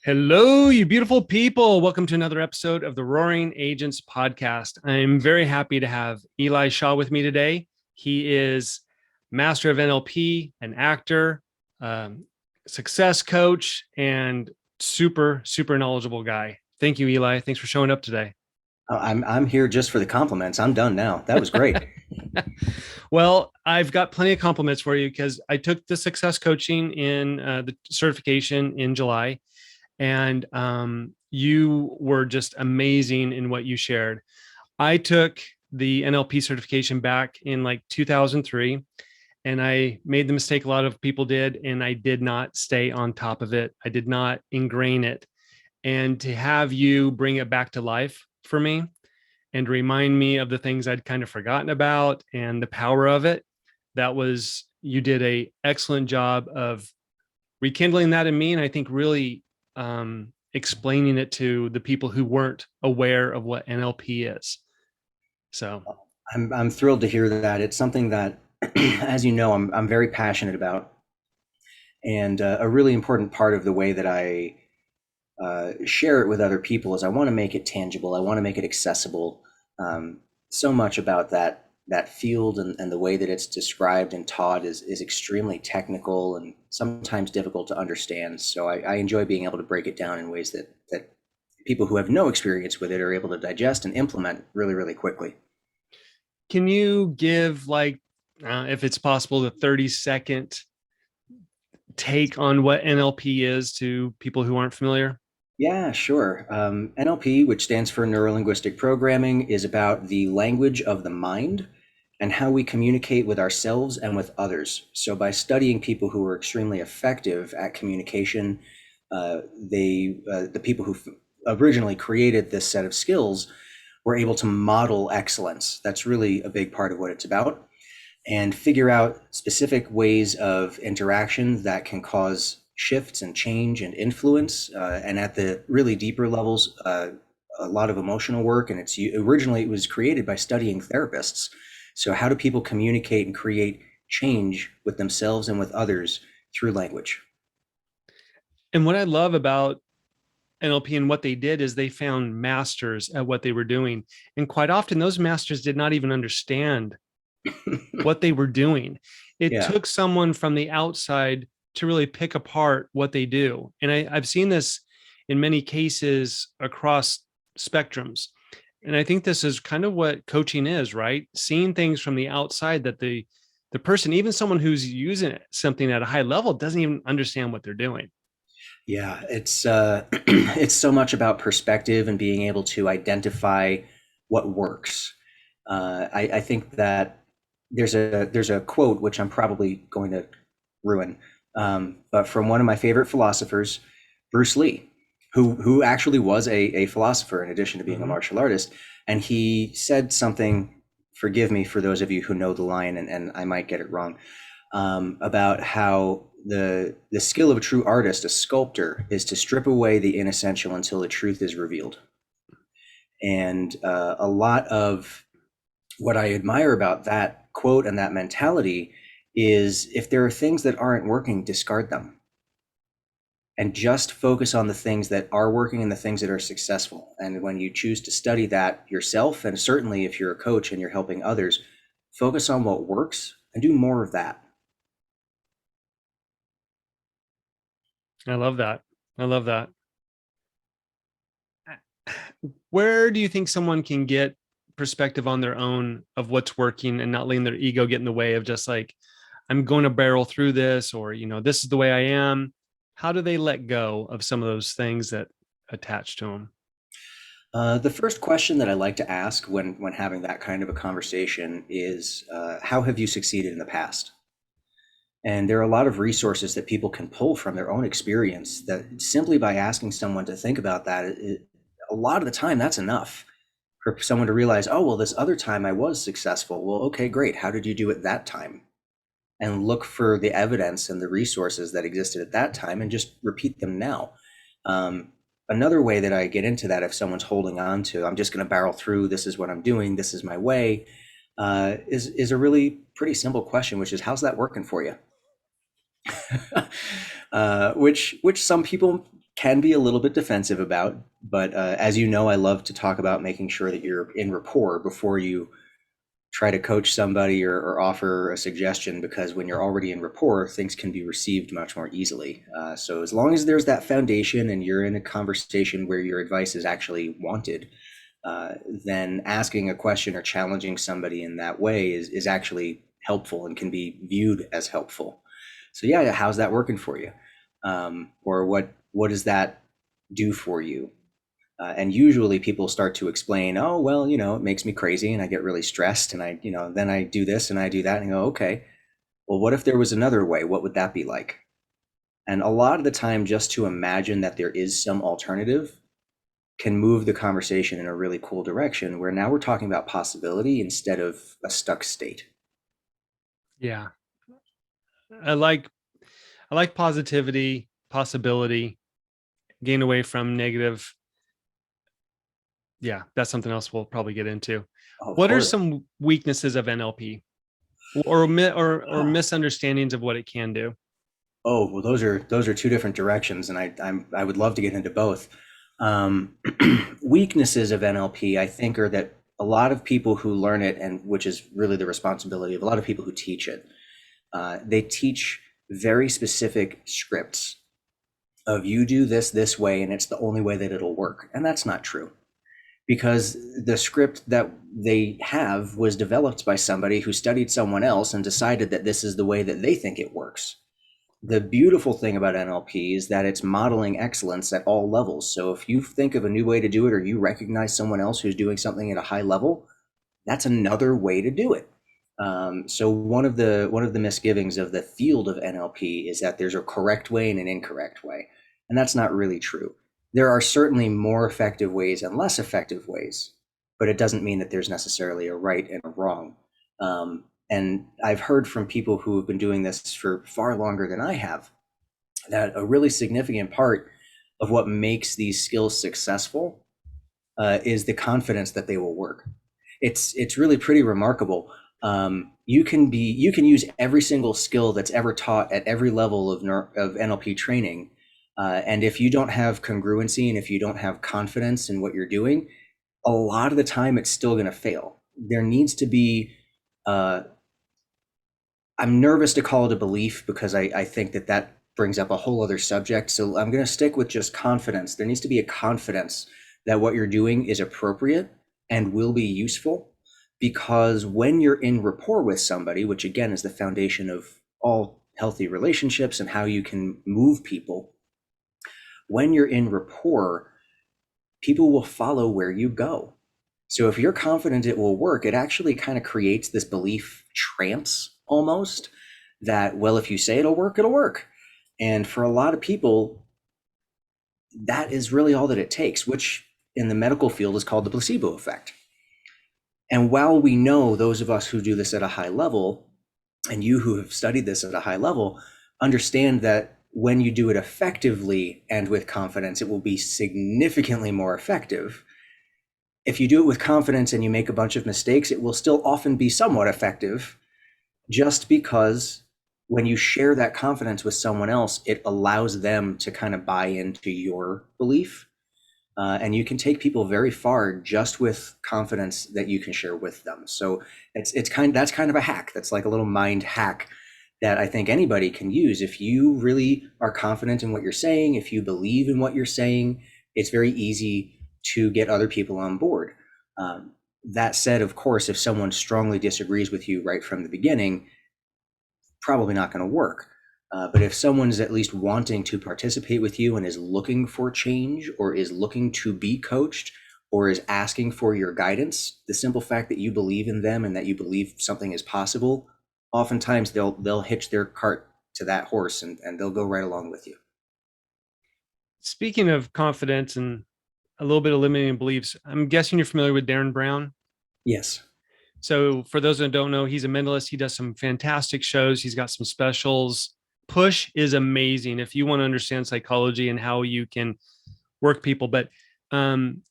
Hello, you beautiful people. Welcome to another episode of the Roaring Agents podcast. I'm very happy to have Eli Schaugh with me today. He is master of NLP, an actor, success coach, and super knowledgeable guy. Thank you, Eli. Thanks for showing up today. I'm here just for the compliments. I'm done now. That was great. Well, I've got plenty of compliments for you because I took the success coaching in the certification in July, and you were just amazing in what you shared. I took the NLP certification back in like 2003, and I made the mistake a lot of people did, and I did not stay on top of it. I did not ingrain it. And to have you bring it back to life for me and remind me of the things I'd kind of forgotten about and the power of it, you did a excellent job of rekindling that in me. And I think really explaining it to the people who weren't aware of what NLP is. So, I'm thrilled to hear that. It's something that, as you know, I'm very passionate about, and a really important part of the way that I share it with other people is I want to make it tangible. I want to make it accessible. So much about that field and the way that it's described and taught is extremely technical and sometimes difficult to understand. So I enjoy being able to break it down in ways that people who have no experience with it are able to digest and implement really quickly. can you give if it's possible, the 30-second take on what NLP is to people who aren't familiar? Yeah, sure. NLP, which stands for Neuro-Linguistic Programming, is about the language of the mind and how we communicate with ourselves and with others. So by studying people who are extremely effective at communication, the people who originally created this set of skills were able to model excellence. That's really a big part of what it's about, and figure out specific ways of interaction that can cause shifts and change and influence. And at the really deeper levels, a lot of emotional work. And originally it was created by studying therapists. So how do people communicate and create change with themselves and with others through language? And what I love about NLP and what they did is they found masters at what they were doing. And quite often, those masters did not even understand what they were doing. It Yeah. took someone from the outside to really pick apart what they do. And I've seen this in many cases across spectrums. And I think this is kind of what coaching is, right? Seeing things from the outside that the person, even someone who's using something at a high level, doesn't even understand what they're doing. Yeah, it's it's so much about perspective and being able to identify what works. I think that there's a quote which I'm probably going to ruin, but from one of my favorite philosophers, Bruce Lee, who actually was a philosopher in addition to being a Mm-hmm. martial artist, and he said something. Forgive me for those of you who know the line, and I might get it wrong, about how the skill of a true artist, a sculptor, is to strip away the inessential until the truth is revealed. And a lot of what I admire about that quote and that mentality is if there are things that aren't working, discard them and just focus on the things that are working and the things that are successful. And when you choose to study that yourself, and certainly if you're a coach and you're helping others, focus on what works and do more of that. I love that. I love that. Where do you think someone can get perspective on their own of what's working and not letting their ego get in the way of just like, I'm going to barrel through this, or, this is the way I am? How do they let go of some of those things that attach to them? The first question that I like to ask when having that kind of a conversation is, how have you succeeded in the past? And there are a lot of resources that people can pull from their own experience that simply by asking someone to think about that, a lot of the time that's enough for someone to realize, oh, well, this other time I was successful. Well, okay, great. How did you do it that time? And look for the evidence and the resources that existed at that time and just repeat them now. Another way that I get into that, if someone's holding on to, I'm just going to barrel through, this is what I'm doing, this is my way, is a really pretty simple question, which is, how's that working for you? Which some people can be a little bit defensive about. But as you know, I love to talk about making sure that you're in rapport before you try to coach somebody or offer a suggestion, because when you're already in rapport, things can be received much more easily. So as long as there's that foundation and you're in a conversation where your advice is actually wanted, then asking a question or challenging somebody in that way is actually helpful and can be viewed as helpful. So yeah, how's that working for you? Or what does that do for you? And usually people start to explain, oh, well, it makes me crazy and I get really stressed and then I do this and I do that and I go, okay, well, what if there was another way? What would that be like? And a lot of the time, just to imagine that there is some alternative can move the conversation in a really cool direction where now we're talking about possibility instead of a stuck state. Yeah. I like positivity, possibility, gain away from negative. Yeah, that's something else we'll probably get into. Oh, of What are course. some weaknesses of NLP or misunderstandings of what it can do? Oh, well, those are two different directions, and I would love to get into both. Um, Weaknesses of NLP, I think, are that a lot of people who learn it, and which is really the responsibility of a lot of people who teach it, they teach very specific scripts of you do this way, and it's the only way that it'll work, and that's not true, because the script that they have was developed by somebody who studied someone else and decided that this is the way that they think it works. The beautiful thing about NLP is that it's modeling excellence at all levels. So if you think of a new way to do it, or you recognize someone else who's doing something at a high level, that's another way to do it. So one of the misgivings of the field of NLP is that there's a correct way and an incorrect way, and that's not really true. There are certainly more effective ways and less effective ways, but it doesn't mean that there's necessarily a right and a wrong. And I've heard from people who have been doing this for far longer than I have that a really significant part of what makes these skills successful is the confidence that they will work. It's really pretty remarkable. You can use every single skill that's ever taught at every level of NLP training, and if you don't have congruency and if you don't have confidence in what you're doing, a lot of the time it's still going to fail. There needs to be I'm nervous to call it a belief because I think that brings up a whole other subject. So I'm going to stick with just confidence. There needs to be a confidence that what you're doing is appropriate and will be useful. Because when you're in rapport with somebody, which again is the foundation of all healthy relationships and how you can move people, when you're in rapport, people will follow where you go. So if you're confident it will work, it actually kind of creates this belief trance almost that, well, if you say it'll work, it'll work. And for a lot of people, that is really all that it takes, which in the medical field is called the placebo effect. And while we know, those of us who do this at a high level, and you who have studied this at a high level, understand that when you do it effectively and with confidence, it will be significantly more effective. If you do it with confidence and you make a bunch of mistakes, it will still often be somewhat effective, just because when you share that confidence with someone else, it allows them to kind of buy into your belief. And you can take people very far just with confidence that you can share with them. So that's kind of a hack. That's like a little mind hack that I think anybody can use. If you really are confident in what you're saying, if you believe in what you're saying, it's very easy to get other people on board. That said, of course, if someone strongly disagrees with you right from the beginning, probably not going to work. But if someone's at least wanting to participate with you and is looking for change, or is looking to be coached, or is asking for your guidance, the simple fact that you believe in them and that you believe something is possible, oftentimes they'll hitch their cart to that horse, and they'll go right along with you. Speaking of confidence and a little bit of limiting beliefs, I'm guessing you're familiar with Darren Brown. Yes. So for those that don't know, he's a mentalist. He does some fantastic shows. He's got some specials. Push is amazing if you want to understand psychology and how you can work people. But um,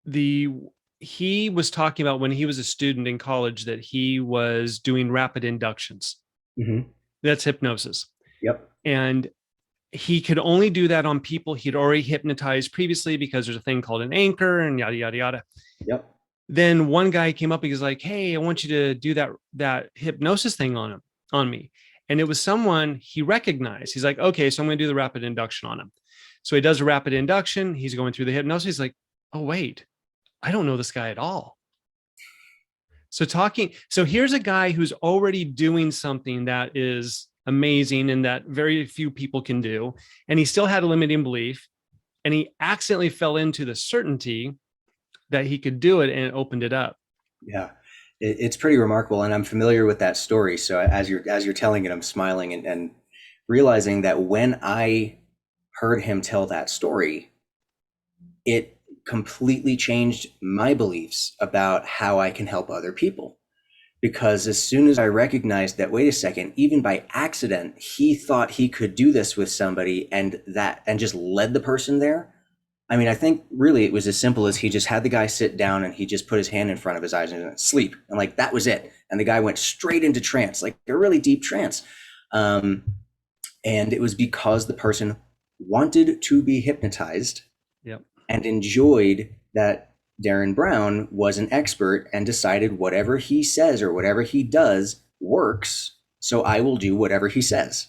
he was talking about when he was a student in college that he was doing rapid inductions. Mm-hmm. That's hypnosis. Yep. And he could only do that on people he'd already hypnotized previously because there's a thing called an anchor and yada, yada, yada. Yep. Then one guy came up and he's like, "Hey, I want you to do that hypnosis thing on me." And it was someone he recognized. He's like, "Okay, so I'm going to do the rapid induction on him." So he does a rapid induction. He's going through the hypnosis. He's like, "Oh, wait, I don't know this guy at all." So here's a guy who's already doing something that is amazing and that very few people can do. And he still had a limiting belief. And he accidentally fell into the certainty that he could do it, and it opened it up. Yeah, it's pretty remarkable, and I'm familiar with that story. So as you're telling it, I'm smiling and realizing that when I heard him tell that story, it completely changed my beliefs about how I can help other people. Because as soon as I recognized that, wait a second, even by accident, he thought he could do this with somebody and just led the person there. I mean, I think really it was as simple as he just had the guy sit down and he just put his hand in front of his eyes and went, sleep. And like, that was it. And the guy went straight into trance, like a really deep trance. Um, and it was because the person wanted to be hypnotized Yep. and enjoyed that Darren Brown was an expert and decided whatever he says or whatever he does works. So I will do whatever he says.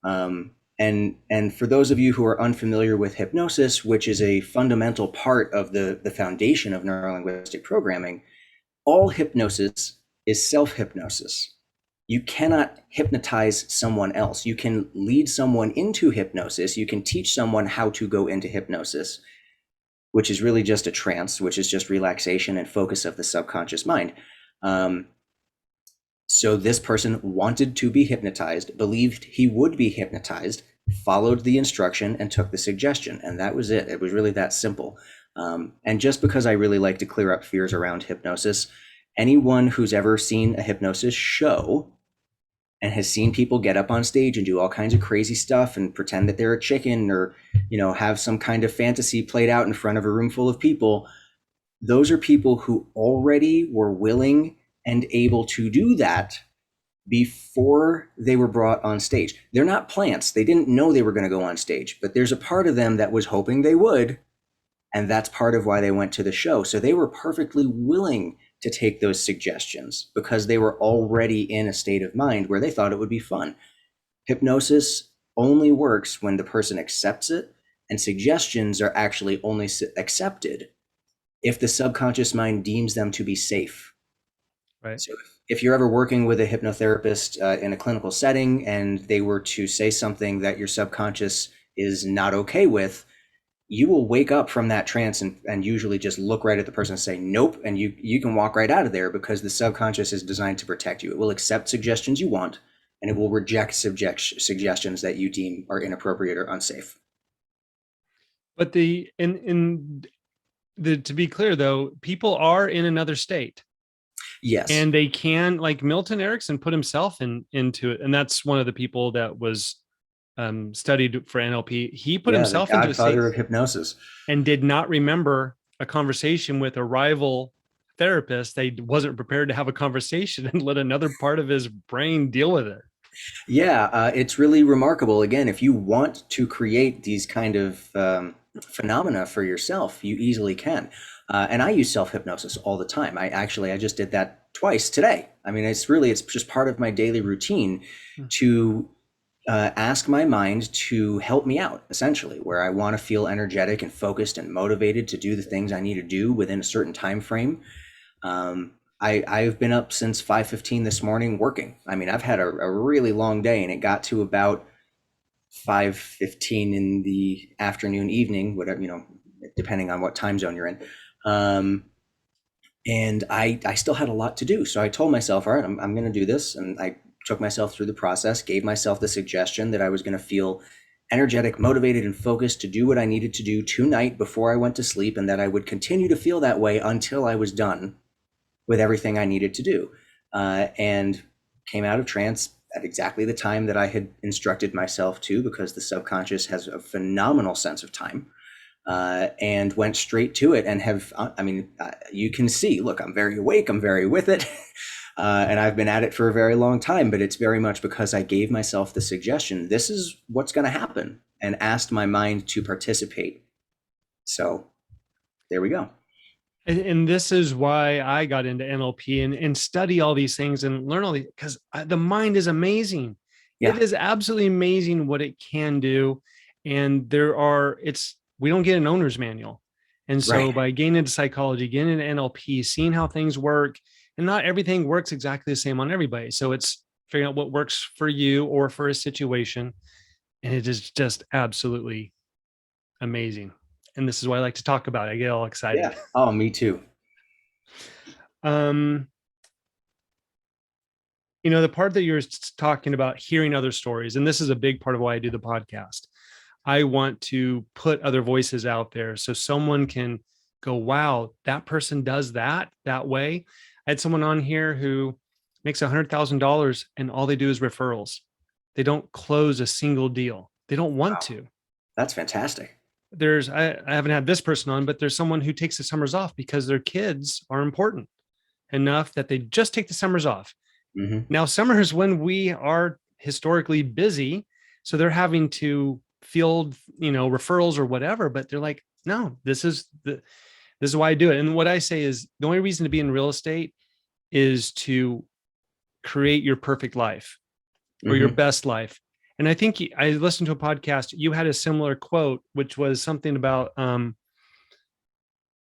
And for those of you who are unfamiliar with hypnosis, which is a fundamental part of the foundation of neuro-linguistic programming, all hypnosis is self-hypnosis. You cannot hypnotize someone else. You can lead someone into hypnosis. You can teach someone how to go into hypnosis, which is really just a trance, which is just relaxation and focus of the subconscious mind. So this person wanted to be hypnotized, believed he would be hypnotized, followed the instruction and took the suggestion. And that was it. It was really that simple. And just because I really like to clear up fears around hypnosis, anyone who's ever seen a hypnosis show and has seen people get up on stage and do all kinds of crazy stuff and pretend that they're a chicken or, have some kind of fantasy played out in front of a room full of people, those are people who already were willing and able to do that before they were brought on stage. They're not plants. They didn't know they were going to go on stage, but there's a part of them that was hoping they would. And that's part of why they went to the show. So they were perfectly willing to take those suggestions because they were already in a state of mind where they thought it would be fun. Hypnosis only works when the person accepts it, and suggestions are actually only accepted if the subconscious mind deems them to be safe. Right. So if you're ever working with a hypnotherapist in a clinical setting and they were to say something that your subconscious is not okay with, you will wake up from that trance and usually just look right at the person and say, nope. And you can walk right out of there because the subconscious is designed to protect you. It will accept suggestions you want, and it will reject suggestions that you deem are inappropriate or unsafe. But to be clear though, people are in another state. Yes. And they can, like Milton Erickson put himself into it. And that's one of the people that was studied for NLP. He put Yeah, the himself into a state godfather of hypnosis. and did not remember a conversation with a rival therapist. They wasn't prepared to have a conversation and let another part of his brain deal with it. Yeah, it's really remarkable. Again, if you want to create these kind of phenomena for yourself, you easily can. And I use self-hypnosis all the time. I just did that twice today. I mean, it's just part of my daily routine to ask my mind to help me out, essentially, where I want to feel energetic and focused and motivated to do the things I need to do within a certain time frame. I've been up since 5:15 this morning working. I mean, I've had a really long day, and it got to about 5:15 in the afternoon, evening, whatever, depending on what time zone you're in. And I still had a lot to do. So I told myself, all right, I'm going to do this. And I took myself through the process, gave myself the suggestion that I was going to feel energetic, motivated, and focused to do what I needed to do tonight before I went to sleep, and that I would continue to feel that way until I was done with everything I needed to do. And came out of trance at exactly the time that I had instructed myself to, because the subconscious has a phenomenal sense of time. And went straight to it and you can see, look, I'm very awake, I'm very with it. And I've been at it for a very long time, but it's very much because I gave myself the suggestion, this is what's going to happen, and asked my mind to participate. So there we go. And this is why I got into NLP and study all these things and learn all these, because the mind is amazing. It Yeah, is absolutely amazing what it can do. And we don't get an owner's manual. And so right. by getting into psychology, getting into NLP, seeing how things work, and not everything works exactly the same on everybody. So it's figuring out what works for you or for a situation. And it is just absolutely amazing. And this is why I like to talk about it. I get all excited. Yeah. Oh, me too. Um, the part that you're talking about, hearing other stories, and this is a big part of why I do the podcast. I want to put other voices out there so someone can go, wow, that person does that way. I had someone on here who makes $100,000 and all they do is referrals. They don't close a single deal. They don't want Wow. to. That's fantastic. I haven't had this person on, but there's someone who takes the summers off because their kids are important enough that they just take the summers off. Hmm. Now, summer is when we are historically busy. So they're having to field, referrals or whatever, but they're like, no, this is why I do it. And what I say is the only reason to be in real estate is to create your perfect life or your Hmm. best life. And I think I listened to a podcast. You had a similar quote, which was something about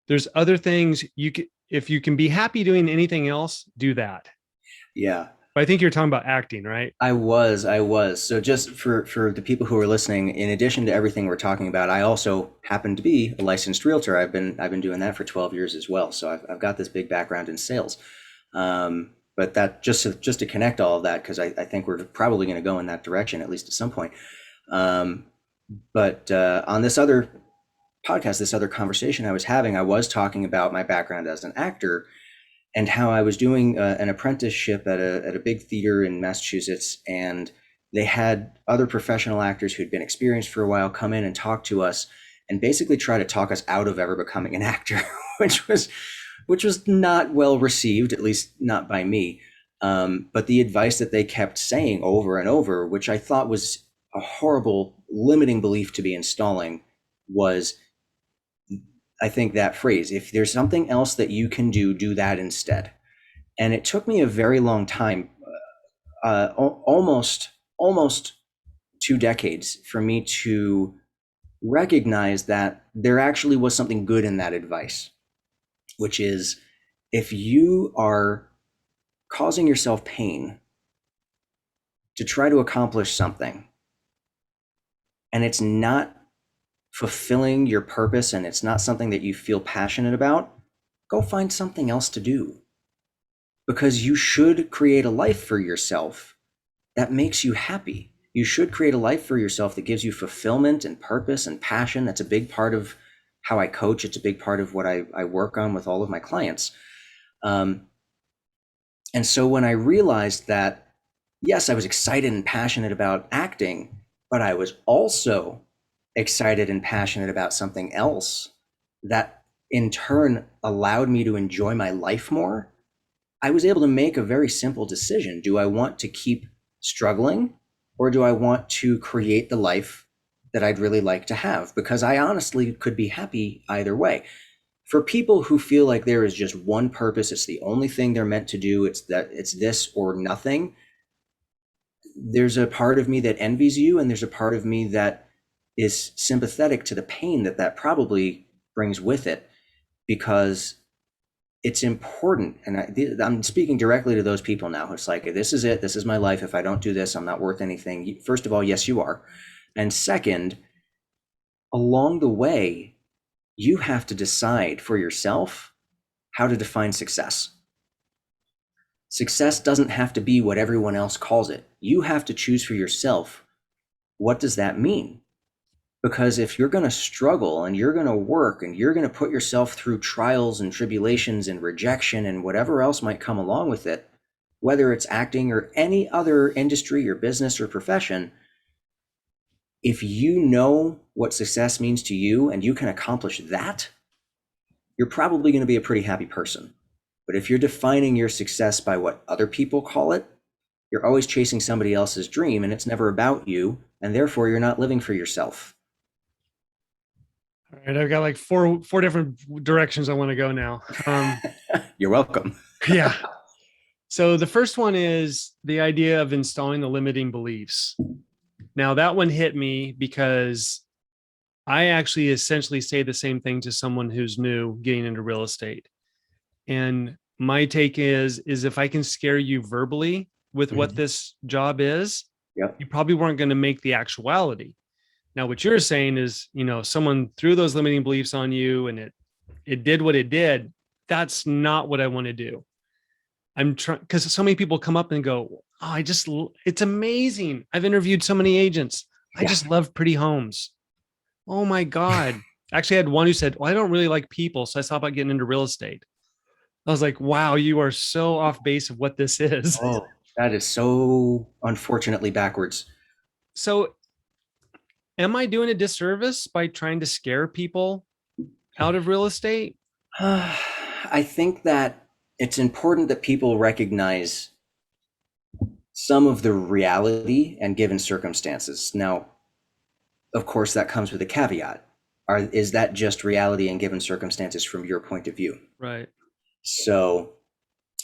there's other things if you can be happy doing anything else, do that. Yeah. But I think you're talking about acting, right? I was. So just for the people who are listening, in addition to everything we're talking about, I also happen to be a licensed realtor. I've been doing that for 12 years as well. So I've got this big background in sales. But that just to connect all of that, because I think we're probably going to go in that direction at least at some point. Um, but on this other podcast, this other conversation I was having, I was talking about my background as an actor and how I was doing an apprenticeship at a big theater in Massachusetts, and they had other professional actors who'd been experienced for a while come in and talk to us, and basically try to talk us out of ever becoming an actor, which was not well received, at least not by me. But the advice that they kept saying over and over, which I thought was a horrible limiting belief to be installing, was, I think, that phrase, if there's something else that you can do, do that instead. And it took me a very long time, almost 2 decades, for me to recognize that there actually was something good in that advice, which is, if you are causing yourself pain to try to accomplish something and it's not fulfilling your purpose and it's not something that you feel passionate about, go find something else to do, because you should create a life for yourself that makes you happy. You should create a life for yourself that gives you fulfillment and purpose and passion. That's a big part of how I coach. It's a big part of what I work on with all of my clients. Um, and so when I realized that, yes, I was excited and passionate about acting, but I was also excited and passionate about something else that in turn allowed me to enjoy my life more, I was able to make a very simple decision. Do I want to keep struggling, or do I want to create the life that I'd really like to have? Because I honestly could be happy either way. For people who feel like there is just one purpose, it's the only thing they're meant to do, it's this or nothing, there's a part of me that envies you, and there's a part of me that is sympathetic to the pain that that probably brings with it, because it's important. And I'm speaking directly to those people now. It's like, this is it. This is my life. If I don't do this, I'm not worth anything. First of all, yes, you are. And second, along the way, you have to decide for yourself how to define success. Success doesn't have to be what everyone else calls it. You have to choose for yourself, what does that mean? Because if you're going to struggle and you're going to work and you're going to put yourself through trials and tribulations and rejection and whatever else might come along with it, whether it's acting or any other industry or business or profession, if you know what success means to you and you can accomplish that, you're probably going to be a pretty happy person. But if you're defining your success by what other people call it, you're always chasing somebody else's dream and it's never about you. And therefore, you're not living for yourself. All right, I've got like four different directions I want to go now. You're welcome. Yeah. So the first one is the idea of installing the limiting beliefs. Now that one hit me because I actually essentially say the same thing to someone who's new getting into real estate. And my take is if I can scare you verbally with what Mhm. this job is, Yep. you probably weren't going to make the actuality. Now, what you're saying is, someone threw those limiting beliefs on you and it did what it did. That's not what I want to do. I'm trying, because so many people come up and go, oh, it's amazing. I've interviewed so many agents. I Yeah. just love pretty homes. Oh my God. Actually, I had one who said, well, I don't really like people. So I thought about getting into real estate. I was like, wow, you are so off base of what this is. Oh, that is so unfortunately backwards. So am I doing a disservice by trying to scare people out of real estate? I think that it's important that people recognize some of the reality and given circumstances. Now, of course, that comes with a caveat. Is that just reality and given circumstances from your point of view? Right. So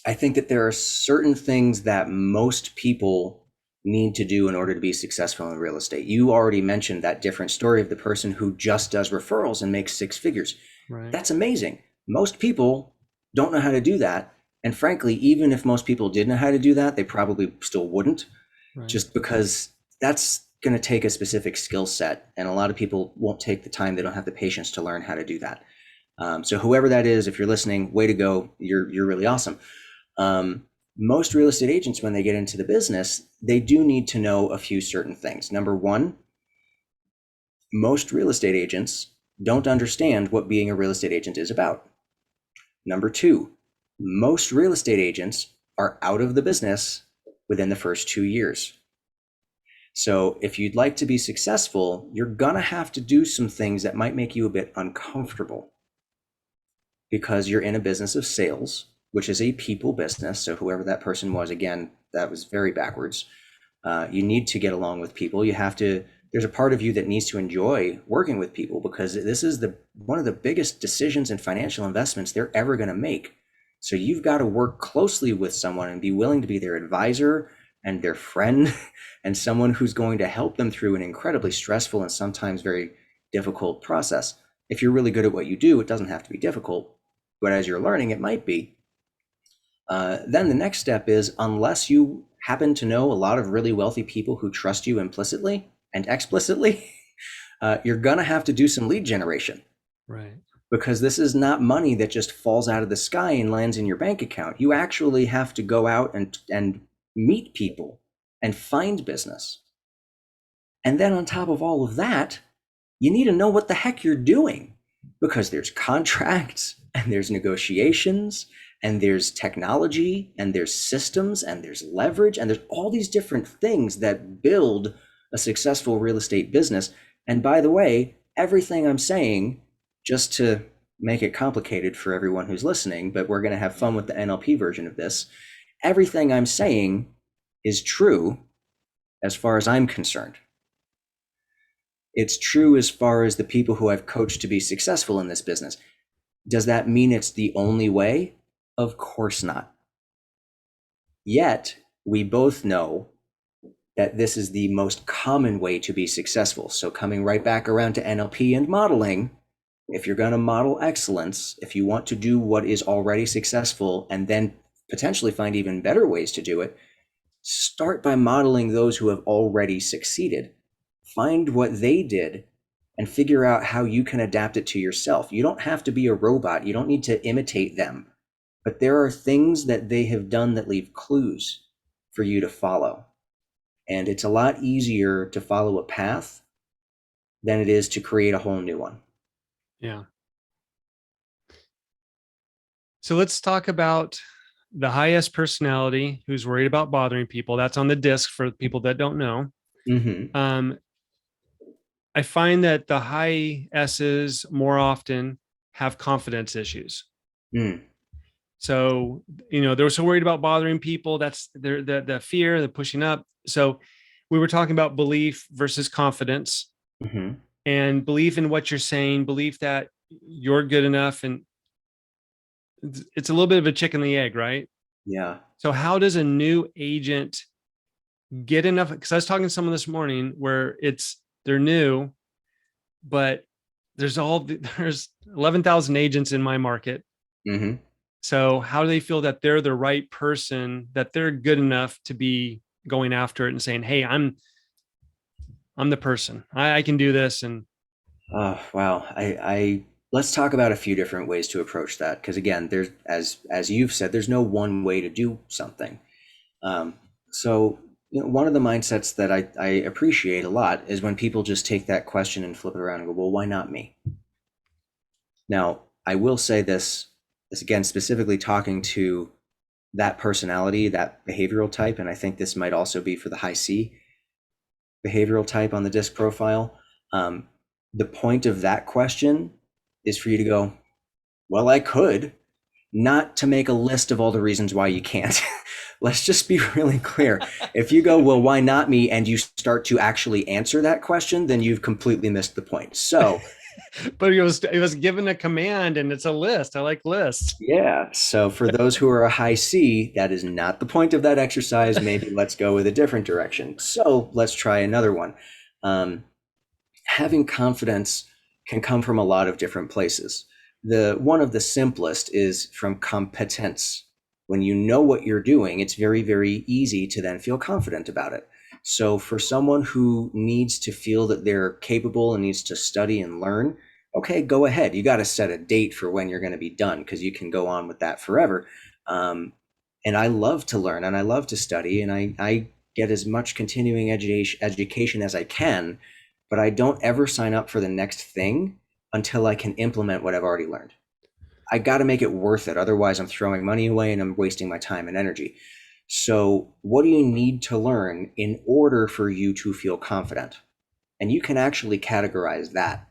I think that there are certain things that most people need to do in order to be successful in real estate. You already mentioned that different story of the person who just does referrals and makes six figures. Right. That's amazing. Most people don't know how to do that. And frankly, even if most people did know how to do that, they probably still wouldn't, Right. just because that's going to take a specific skill set. And a lot of people won't take the time, they don't have the patience to learn how to do that. So whoever that is, if you're listening, way to go. You're really awesome. Most real estate agents, when they get into the business, they do need to know a few certain things. Number one, most real estate agents don't understand what being a real estate agent is about. Number two, most real estate agents are out of the business within the first 2 years. So if you'd like to be successful, you're going to have to do some things that might make you a bit uncomfortable because you're in a business of sales, which is a people business. So whoever that person was, again, that was very backwards. You need to get along with people. There's a part of you that needs to enjoy working with people because this is one of the biggest decisions and financial investments they're ever going to make. So you've got to work closely with someone and be willing to be their advisor and their friend and someone who's going to help them through an incredibly stressful and sometimes very difficult process. If you're really good at what you do, it doesn't have to be difficult, but as you're learning, it might be. Then the next step is, unless you happen to know a lot of really wealthy people who trust you implicitly and explicitly, you're going to have to do some lead generation Right. because this is not money that just falls out of the sky and lands in your bank account. You actually have to go out and meet people and find business. And then on top of all of that, you need to know what the heck you're doing because there's contracts and there's negotiations and there's technology and there's systems and there's leverage and there's all these different things that build a successful real estate business. And by the way, everything I'm saying, just to make it complicated for everyone who's listening, but we're going to have fun with the NLP version of this, everything I'm saying is true as far as I'm concerned. It's true as far as the people who I've coached to be successful in this business. Does that mean it's the only way? Of course not. Yet, we both know that this is the most common way to be successful. So coming right back around to NLP and modeling, if you're going to model excellence, if you want to do what is already successful and then potentially find even better ways to do it, start by modeling those who have already succeeded. Find what they did and figure out how you can adapt it to yourself. You don't have to be a robot. You don't need to imitate them. But there are things that they have done that leave clues for you to follow. And it's a lot easier to follow a path than it is to create a whole new one. Yeah. So let's talk about the highest personality who's worried about bothering people. That's on the disc for people that don't know. Mm-hmm. I find that the high S's more often have confidence issues. Mm. So, they were so worried about bothering people. That's the fear, the pushing up. So we were talking about belief versus confidence, Mm-hmm. and belief in what you're saying, belief that you're good enough. And it's a little bit of a chicken and the egg, right? Yeah. So how does a new agent get enough? Because I was talking to someone this morning where they're new, but there's 11,000 agents in my market. Mm-hmm. So how do they feel that they're the right person, that they're good enough to be going after it and saying, "Hey, I'm the person. I can do this." And Oh, wow. I let's talk about a few different ways to approach that. Because again, there's as you've said, there's no one way to do something. Um, so one of the mindsets that I appreciate a lot is when people just take that question and flip it around and go, well, why not me? Now, I will say this again, specifically talking to that personality, that behavioral type, and I think this might also be for the high C behavioral type on the disc profile. Um, the point of that question is for you to go, well, I could, not to make a list of all the reasons why you can't. Let's just be really clear. If you go, well, why not me? And you start to actually answer that question, then you've completely missed the point. So, but it was given a command, and it's a list. I like lists. yeah. So, for those who are a high C, that is not the point of that exercise. Maybe let's go with a different direction. So, let's try another one. Um, Having confidence can come from a lot of different places. The one of the simplest is from competence. When you know what you're doing, it's very, very easy to then feel confident about it. So for someone who needs to feel that they're capable and needs to study and learn, okay, go ahead. You got to set a date for when you're going to be done because you can go on with that forever. Um, and I love to learn and I love to study and I get as much continuing education as I can, but I don't ever sign up for the next thing until I can implement what I've already learned. I got to make it worth it. Otherwise, I'm throwing money away and I'm wasting my time and energy. So, what do you need to learn in order for you to feel confident? And you can actually categorize that.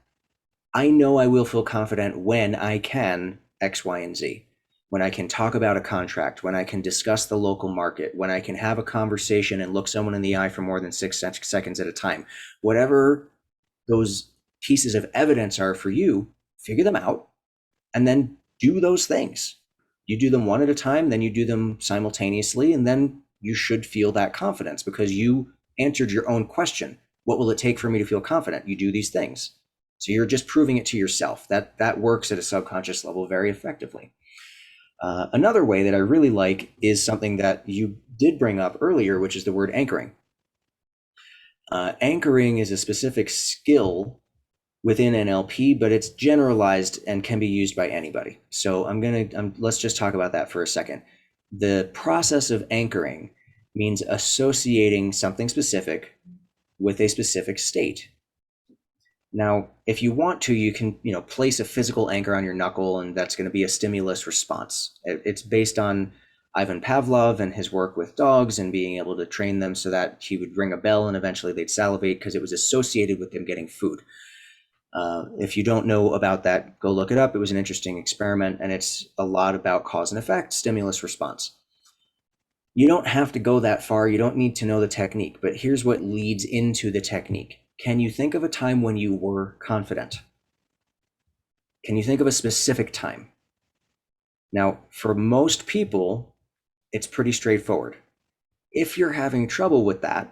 I know I will feel confident when I can X, Y, and Z. When I can talk about a contract, when I can discuss the local market, when I can have a conversation and look someone in the eye for more than 6 seconds at a time. Whatever those pieces of evidence are for you, figure them out, and then do those things. You do them one at a time, then you do them simultaneously, and then you should feel that confidence because you answered your own question. What will it take for me to feel confident? You do these things. So you're just proving it to yourself. That works at a subconscious level very effectively. Another way that I really like is something that you did bring up earlier, which is the word anchoring. Anchoring is a specific skill within NLP, but it's generalized and can be used by anybody. So let's just talk about that for a second. The process of anchoring means associating something specific with a specific state. Now, if you want to, you can, place a physical anchor on your knuckle, and that's going to be a stimulus response. It's based on Ivan Pavlov and his work with dogs and being able to train them so that he would ring a bell and eventually they'd salivate because it was associated with him getting food. If you don't know about that, go look it up. It was an interesting experiment, and it's a lot about cause and effect, stimulus response. You don't have to go that far. You don't need to know the technique, but here's what leads into the technique. Can you think of a time when you were confident? Can you think of a specific time? Now, for most people, it's pretty straightforward. If you're having trouble with that,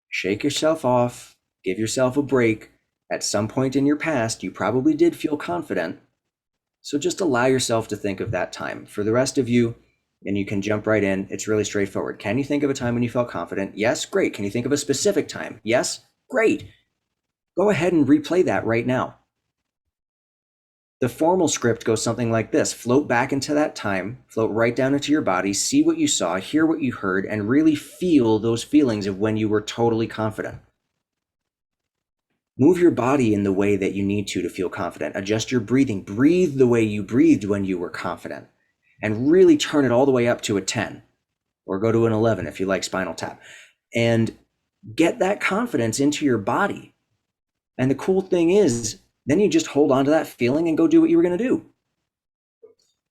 shake yourself off, give yourself a break. At some point in your past, you probably did feel confident. So just allow yourself to think of that time. For the rest of you, and you can jump right in, it's really straightforward. Can you think of a time when you felt confident? Yes, great. Can you think of a specific time? Yes, great. Go ahead and replay that right now. The formal script goes something like this. Float back into that time, float right down into your body, see what you saw, hear what you heard, and really feel those feelings of when you were totally confident. Move your body in the way that you need to feel confident. Adjust your breathing. Breathe the way you breathed when you were confident. And really turn it all the way up to a 10. Or go to an 11 if you like Spinal Tap. And get that confidence into your body. And the cool thing is, then you just hold on to that feeling and go do what you were going to do.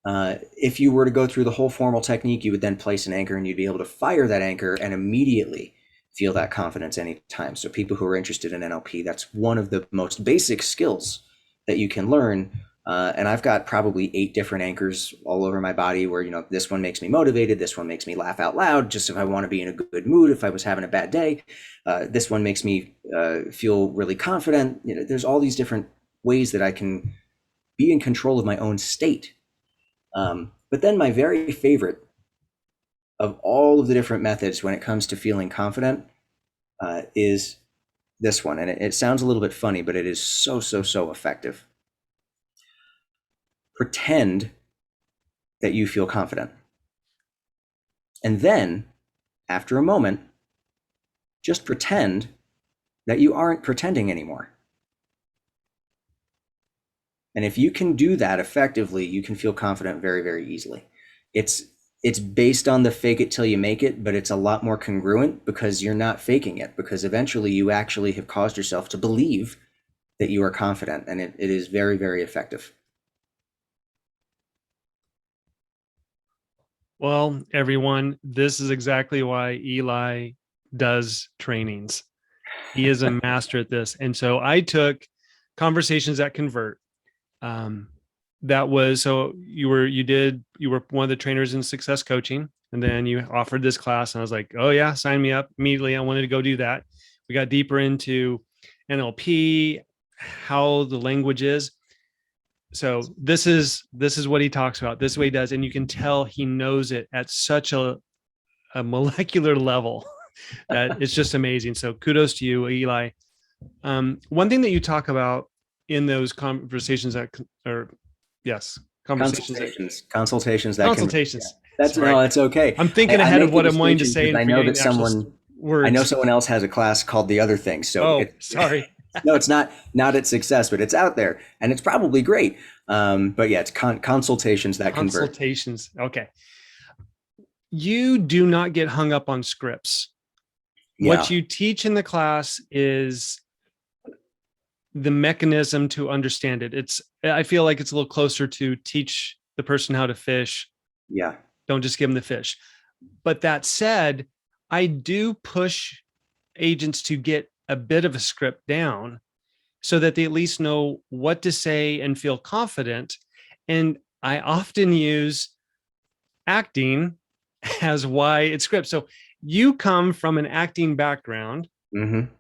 If you were to go through the whole formal technique, you would then place an anchor and you'd be able to fire that anchor and immediately feel that confidence anytime. So people who are interested in NLP, that's one of the most basic skills that you can learn. And I've got probably 8 different anchors all over my body where, this one makes me motivated. This one makes me laugh out loud, just if I want to be in a good mood, if I was having a bad day. This one makes me feel really confident. There's all these different ways that I can be in control of my own state. But then my very favorite of all of the different methods when it comes to feeling confident is this one. And it sounds a little bit funny, but it is so, so, so effective. Pretend that you feel confident. And then, after a moment, just pretend that you aren't pretending anymore. And if you can do that effectively, you can feel confident very, very easily. It's based on the fake it till you make it, but it's a lot more congruent because you're not faking it, because eventually you actually have caused yourself to believe that you are confident, and it is very, very effective. Well, everyone, this is exactly why Eli does trainings. He is a master at this. And so I took Conversations That Convert. That was, so you were one of the trainers in success coaching, and then you offered this class, and I was like, oh yeah, sign me up immediately. I wanted to go do that. We got deeper into NLP, how the language is. So this is what he talks about. This is what he does, and you can tell he knows it at such a molecular level that it's just amazing. So kudos to you, Eli. One thing that you talk about in those conversations that, or yes, consultations that consultations. Yeah, that's Sorry. no, it's okay. I'm thinking ahead of what I'm wanting to say and I know forgetting that the actual words. I know someone else has a class called The Other Thing. So sorry. No, it's not at Success, but it's out there and it's probably great. But yeah, it's consultations that convert. Consultations. Okay. You do not get hung up on scripts. Yeah. What you teach in the class is the mechanism to understand it. I feel like it's a little closer to teach the person how to fish. Yeah. Don't just give them the fish. But that said, I do push agents to get a bit of a script down so that they at least know what to say and feel confident. And I often use acting as why it's script. So you come from an acting background. Mm-hmm.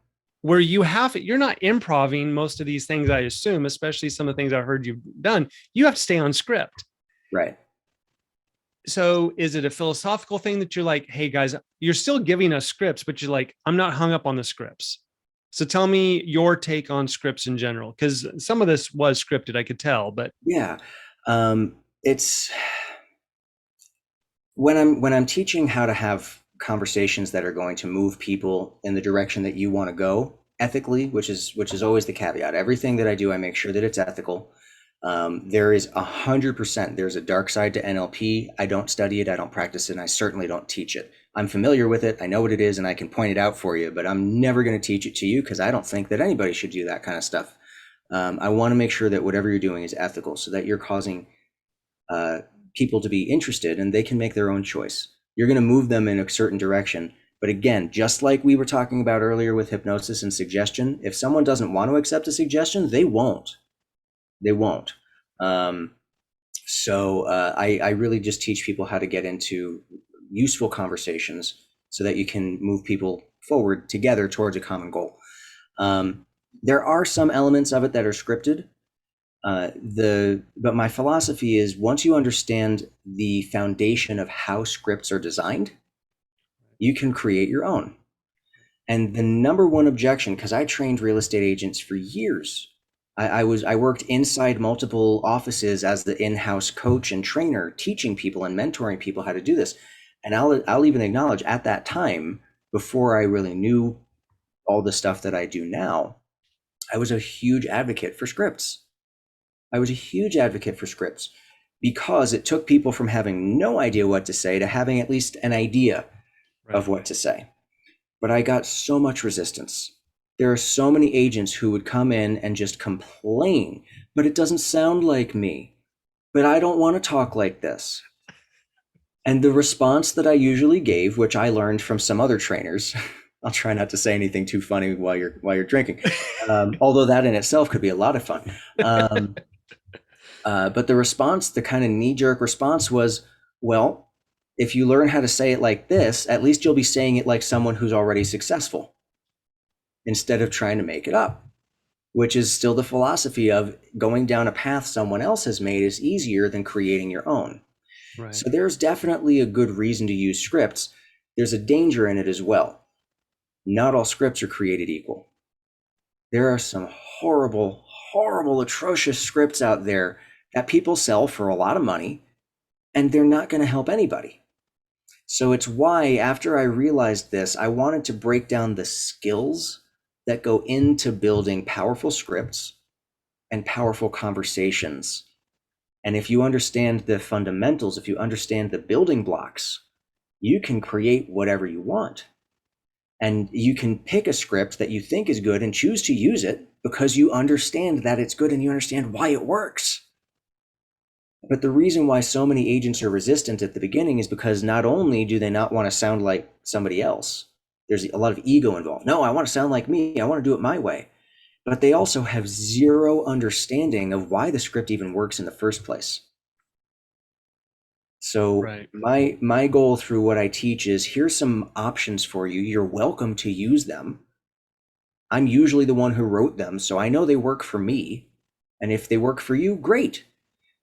Where you're not improving most of these things, I assume, especially some of the things I heard you've done. You have to stay on script. Right. So is it a philosophical thing that you're like, hey guys, you're still giving us scripts, but you're like, I'm not hung up on the scripts. So tell me your take on scripts in general, because some of this was scripted, I could tell, but yeah, it's when I'm teaching how to have conversations that are going to move people in the direction that you want to go ethically, which is always the caveat. Everything that I do, I make sure that it's ethical. There is 100%. There's a dark side to NLP. I don't study it. I don't practice it. And I certainly don't teach it. I'm familiar with it. I know what it is and I can point it out for you, but I'm never going to teach it to you because I don't think that anybody should do that kind of stuff. I want to make sure that whatever you're doing is ethical so that you're causing people to be interested and they can make their own choice. You're going to move them in a certain direction. But again, just like we were talking about earlier with hypnosis and suggestion, if someone doesn't want to accept a suggestion, they won't. They won't. So I really just teach people how to get into useful conversations so that you can move people forward together towards a common goal. There are some elements of it that are scripted. But my philosophy is once you understand the foundation of how scripts are designed, you can create your own. And the number one objection, because I trained real estate agents for years, I worked inside multiple offices as the in-house coach and trainer, teaching people and mentoring people how to do this. And I'll even acknowledge at that time, before I really knew all the stuff that I do now, I was a huge advocate for scripts. Because it took people from having no idea what to say to having at least an idea of what to say. But I got so much resistance. There are so many agents who would come in and just complain, but it doesn't sound like me. but I don't want to talk like this. And the response that I usually gave, which I learned from some other trainers, I'll try not to say anything too funny while you're drinking, although that in itself could be a lot of fun. Um, but the response, the kind of knee jerk response was, well, if you learn how to say it like this, at least you'll be saying it like someone who's already successful instead of trying to make it up, which is still the philosophy of going down a path someone else has made is easier than creating your own. Right. So there's definitely a good reason to use scripts. There's a danger in it as well. Not all scripts are created equal. There are some horrible, horrible, atrocious scripts out there that people sell for a lot of money, and they're not going to help anybody. So it's why, after I realized this, I wanted to break down the skills that go into building powerful scripts and powerful conversations. And if you understand the fundamentals, if you understand the building blocks, you can create whatever you want. And you can pick a script that you think is good and choose to use it because you understand that it's good and you understand why it works. But the reason why so many agents are resistant at the beginning is because not only do they not want to sound like somebody else, there's a lot of ego involved. No, I want to sound like me. I want to do it my way. But they also have zero understanding of why the script even works in the first place. So Right. my goal through what I teach is here's some options for you. You're welcome to use them. I'm usually the one who wrote them, so I know they work for me. And if they work for you, great.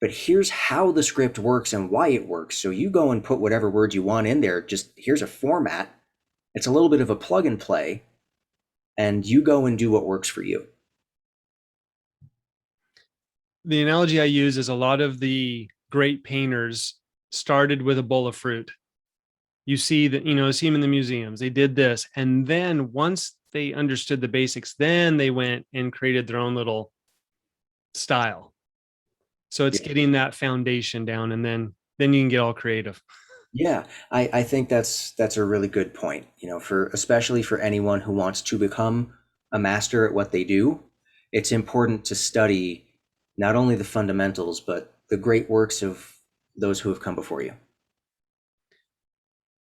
But here's how the script works and why it works. So you go and put whatever words you want in there. Just here's a format. It's a little bit of a plug and play, and you go and do what works for you. The analogy I use is a lot of the great painters started with a bowl of fruit. You see that, see them in the museums. They did this. And then once they understood the basics, then they went and created their own little style. So it's Yeah. getting that foundation down, and then you can get all creative. Yeah, I think that's a really good point. For especially for anyone who wants to become a master at what they do, it's important to study not only the fundamentals, but the great works of those who have come before you.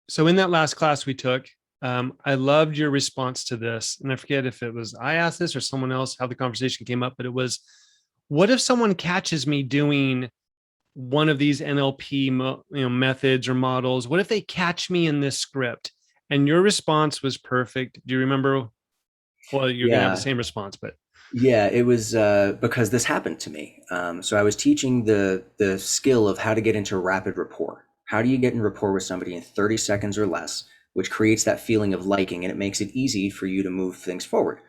So in that last class we took, I loved your response to this. And I forget if it was I asked this or someone else, how the conversation came up, but it was, what if someone catches me doing one of these NLP methods or models? What if they catch me in this script? And your response was perfect. Do you remember? Well, you're going to have the Yeah, same response, but yeah, it was because this happened to me. So I was teaching the skill of how to get into rapid rapport. How do you get in rapport with somebody in 30 seconds or less, which creates that feeling of liking, and it makes it easy for you to move things forward.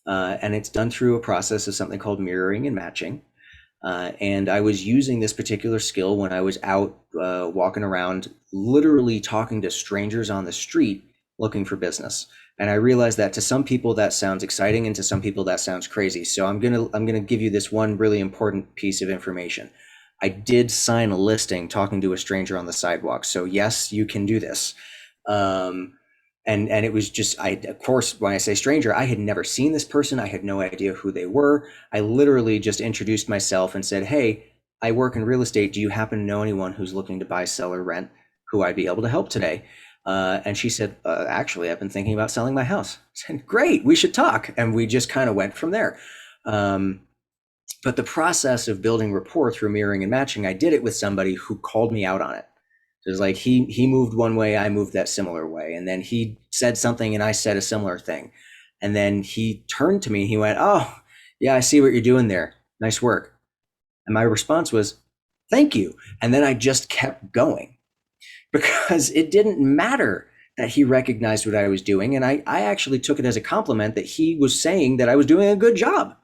And it's done through a process of something called mirroring and matching. And I was using this particular skill when I was out walking around, literally talking to strangers on the street looking for business. And I realized that to some people that sounds exciting, and to some people that sounds crazy. So I'm gonna give you this one really important piece of information. I did sign a listing talking to a stranger on the sidewalk. So yes, you can do this. Um, and it was just, I, of course, when I say stranger, I had never seen this person. I had no idea who they were. I literally just introduced myself and said, hey, I work in real estate. Do you happen to know anyone who's looking to buy, sell, or rent who I'd be able to help today? And she said, actually, I've been thinking about selling my house. I said, great, we should talk. And we just kind of went from there. Um, but the process of building rapport through mirroring and matching, I did it with somebody who called me out on it. It was like he moved one way, I moved that similar way, and then he said something and I said a similar thing, and then he turned to me and he went, "Oh, yeah, I see what you're doing there. Nice work." And my response was, "Thank you." And then I just kept going because it didn't matter that he recognized what I was doing, and I actually took it as a compliment that he was saying that I was doing a good job.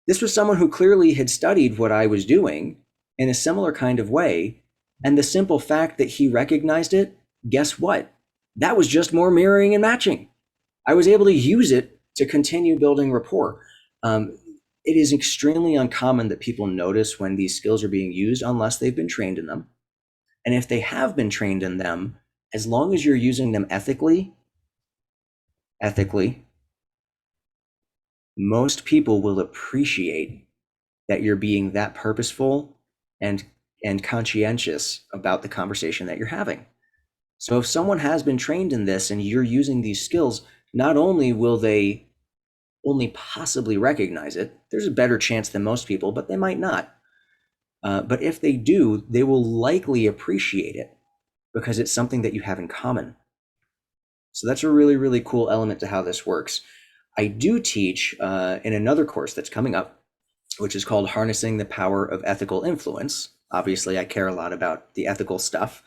This was someone who clearly had studied what I was doing in a similar kind of way. And the simple fact that he recognized it, guess what? That was just more mirroring and matching. I was able to use it to continue building rapport. It is extremely uncommon that people notice when these skills are being used unless they've been trained in them. And if they have been trained in them, as long as you're using them ethically, most people will appreciate that you're being that purposeful and conscientious about the conversation that you're having. So if someone has been trained in this and you're using these skills, not only will they only possibly recognize it, there's a better chance than most people, but they might not. But if they do, they will likely appreciate it because it's something that you have in common. So that's a really, really cool element to how this works. I do teach in another course that's coming up, which is called Harnessing the Power of Ethical Influence. Obviously, I care a lot about the ethical stuff.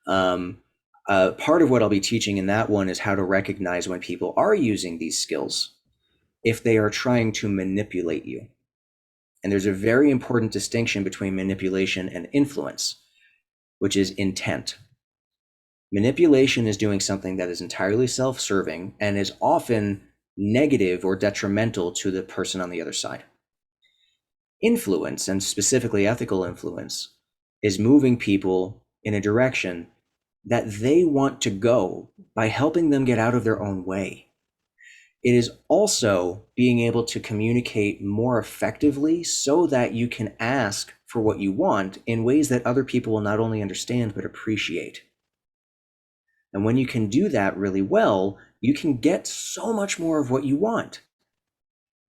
Part of what I'll be teaching in that one is how to recognize when people are using these skills if they are trying to manipulate you. And there's a very important distinction between manipulation and influence, which is intent. Manipulation is doing something that is entirely self-serving and is often negative or detrimental to the person on the other side. Influence, and specifically ethical influence, is moving people in a direction that they want to go by helping them get out of their own way. It is also being able to communicate more effectively so that you can ask for what you want in ways that other people will not only understand, but appreciate. And when you can do that really well, you can get so much more of what you want.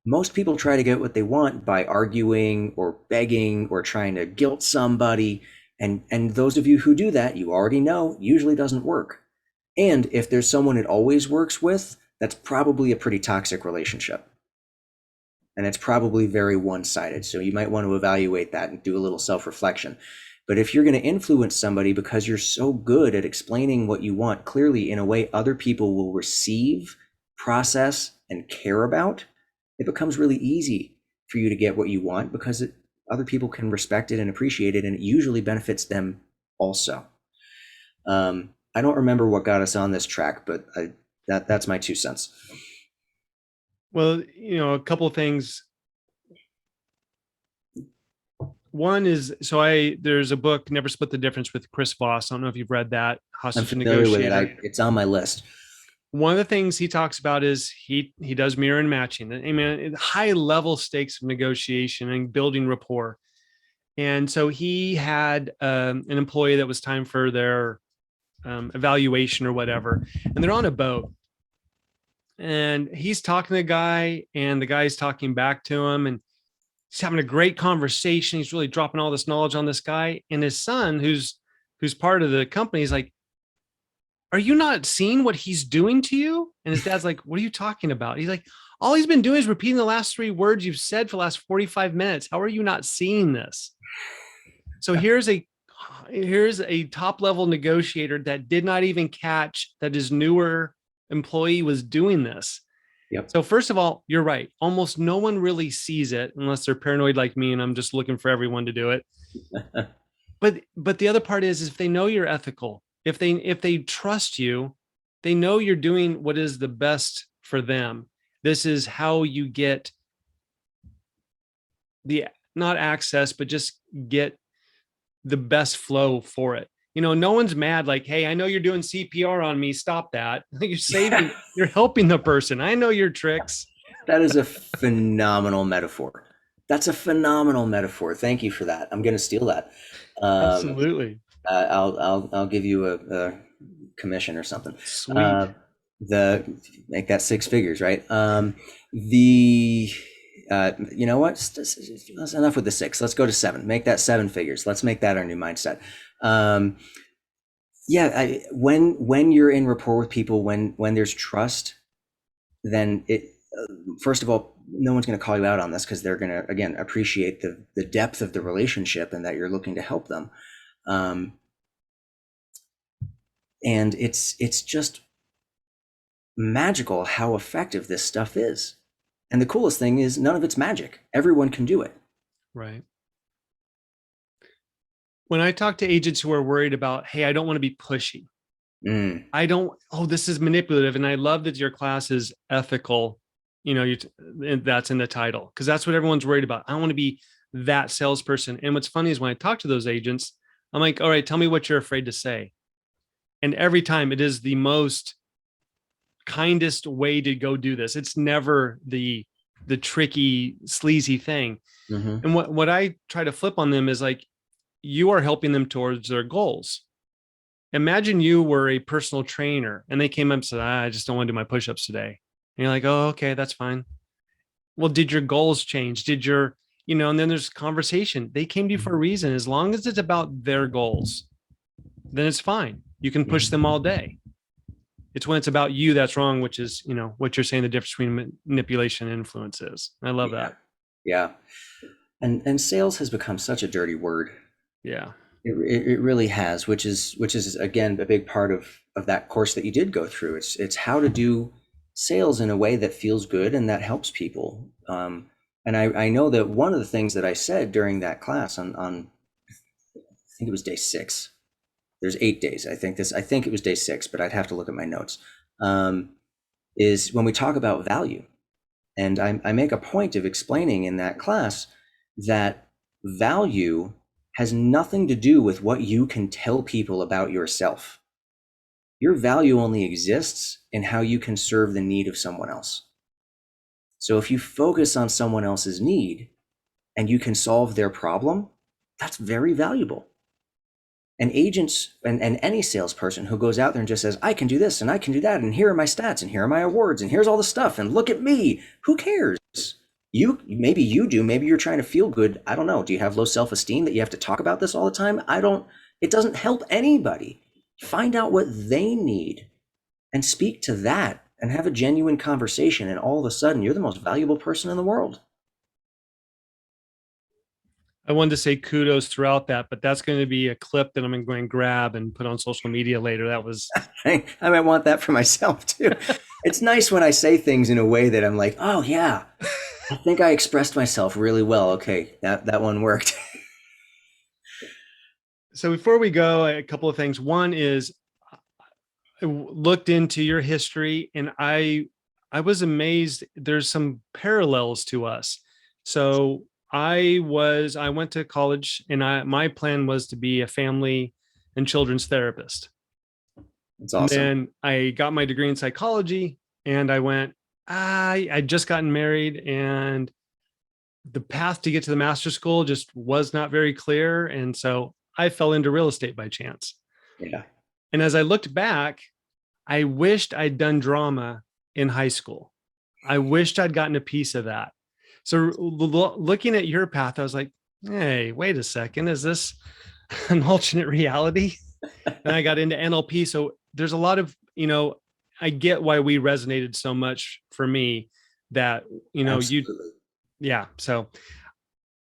Most people try to get what they want by arguing or begging or trying to guilt somebody. And those of you who do that, you already know, usually doesn't work. And if there's someone it always works with, that's probably a pretty toxic relationship. And it's probably very one-sided. So you might want to evaluate that and do a little self-reflection. But if you're going to influence somebody because you're so good at explaining what you want clearly in a way other people will receive, process, and care about, it becomes really easy for you to get what you want because other people can respect it and appreciate it, and it usually benefits them also. I don't remember what got us on this track, but that's my 2 cents. Well, a couple of things. One is, there's a book, Never Split the Difference, with Chris Voss. I don't know if you've read that. I'm Hostage familiar with Negotiator. it. It's on my list. One of the things he talks about is he does mirror and matching. I mean, high level stakes of negotiation and building rapport. And so he had an employee that was time for their evaluation or whatever, and they're on a boat. And he's talking to the guy, and the guy's talking back to him, and he's having a great conversation. He's really dropping all this knowledge on this guy. And his son, who's part of the company, is like, "Are you not seeing what he's doing to you?" And his dad's like, "What are you talking about?" He's like, "All he's been doing is repeating the last 3 words you've said for the last 45 minutes. How are you not seeing this?" So here's a top level negotiator that did not even catch that his newer employee was doing this. Yep. So first of all, you're right. Almost no one really sees it unless they're paranoid like me, and I'm just looking for everyone to do it. But the other part is if they know you're ethical, if they trust you, they know you're doing what is the best for them. This is how you get the not access, but just get the best flow for it. No one's mad like, "Hey, I know you're doing CPR on me. Stop that." You're saving, you're helping the person. I know your tricks. That is a phenomenal metaphor. That's a phenomenal metaphor. Thank you for that. I'm going to steal that. Absolutely. I'll give you a commission or something. Sweet. Make that 6 figures, right? You know what? That's enough with the 6. Let's go to 7. Make that 7 figures. Let's make that our new mindset. When you're in rapport with people, when there's trust, then first of all, no one's going to call you out on this because they're going to, again, appreciate the depth of the relationship and that you're looking to help them. And it's just magical how effective this stuff is. And the coolest thing is none of it's magic. Everyone can do it. Right. When I talk to agents who are worried about, "Hey, I don't want to be pushy. This is manipulative." And I love that your class is ethical. That's in the title because that's what everyone's worried about. I don't want to be that salesperson. And what's funny is when I talk to those agents, I'm like, "All right, tell me what you're afraid to say." And every time it is the most kindest way to go do this. It's never the tricky, sleazy thing. Mm-hmm. And what I try to flip on them is like, you are helping them towards their goals. Imagine you were a personal trainer and they came up and said, I just don't want to do my push-ups today. And you're like, oh, okay, that's fine. Well, did your goals change? Did your, and then there's conversation. They came to you for a reason. As long as it's about their goals, then it's fine. You can push them all day. It's when it's about you that's wrong, which is, what you're saying the difference between manipulation and influence is. I love that. Yeah. And sales has become such a dirty word. Yeah. It really has, which is again a big part of that course that you did go through. It's how to do sales in a way that feels good and that helps people. And I know that one of the things that I said during that class on I think it was day 6. There's 8 days. I think it was day 6, but I'd have to look at my notes. Is when we talk about value, and I make a point of explaining in that class that value has nothing to do with what you can tell people about yourself. Your value only exists in how you can serve the need of someone else. So if you focus on someone else's need and you can solve their problem, that's very valuable. And agents and any salesperson who goes out there and just says, I can do this and I can do that, and here are my stats and here are my awards and here's all the stuff and look at me, who cares? Maybe you do, maybe you're trying to feel good. I don't know. Do you have low self-esteem that you have to talk about this all the time? It doesn't help anybody. Find out what they need and speak to that and have a genuine conversation, and all of a sudden you're the most valuable person in the world. I wanted to say kudos throughout that, but that's going to be a clip that I'm going to grab and put on social media later. That was I might want that for myself too. It's nice when I say things in a way that I'm like, oh yeah, I think I expressed myself really well. Okay, that one worked. So before we go, a couple of things. One is I looked into your history and I was amazed. There's some parallels to us. So I went to college and my plan was to be a family and children's therapist. It's awesome. And then I got my degree in psychology and I went, I'd just gotten married and the path to get to the master's school just was not very clear. And so I fell into real estate by chance. Yeah. And as I looked back, I wished I'd done drama in high school. I wished I'd gotten a piece of that. So looking at your path, I was like, hey, wait a second. Is this an alternate reality? And I got into NLP. So there's a lot of, I get why we resonated so much for me that, Absolutely. yeah. So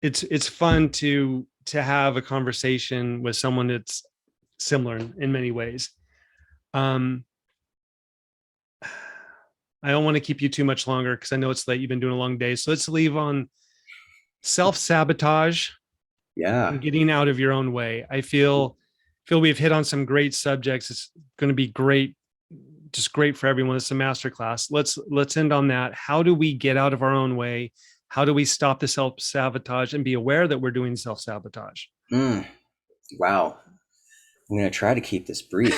it's fun to have a conversation with someone that's similar in many ways. I don't want to keep you too much longer because I know it's late. You've been doing a long day. So let's leave on self-sabotage. Yeah. And getting out of your own way. I feel we've hit on some great subjects. It's going to be great, just great for everyone. It's a masterclass. Let's end on that. How do we get out of our own way? How do we stop the self-sabotage and be aware that we're doing self-sabotage? Wow. I'm going to try to keep this brief.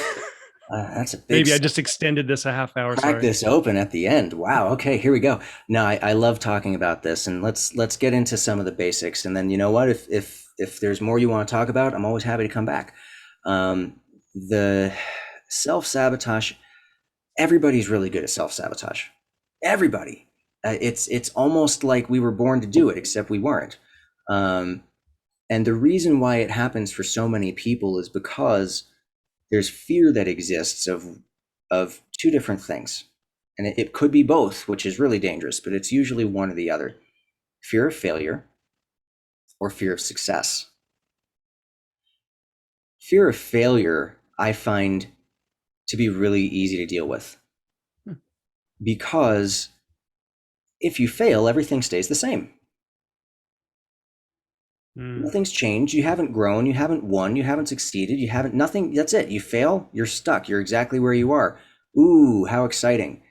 That's a big. Maybe I just extended this a half hour. Crack this open at the end. Wow. Okay, here we go. No, I love talking about this, and let's get into some of the basics. And then you know what? If there's more you want to talk about, I'm always happy to come back. The self-sabotage. Everybody's really good at self-sabotage. Everybody. It's almost like we were born to do it, except we weren't. And the reason why it happens for so many people is because there's fear that exists of two different things. And it could be both, which is really dangerous, but it's usually one or the other. Fear of failure or fear of success. Fear of failure, I find to be really easy to deal with. Because if you fail, everything stays the same. Nothing's changed. You haven't grown. You haven't won. You haven't succeeded. You haven't, nothing. That's it. You fail. You're stuck. You're exactly where you are. Ooh, how exciting.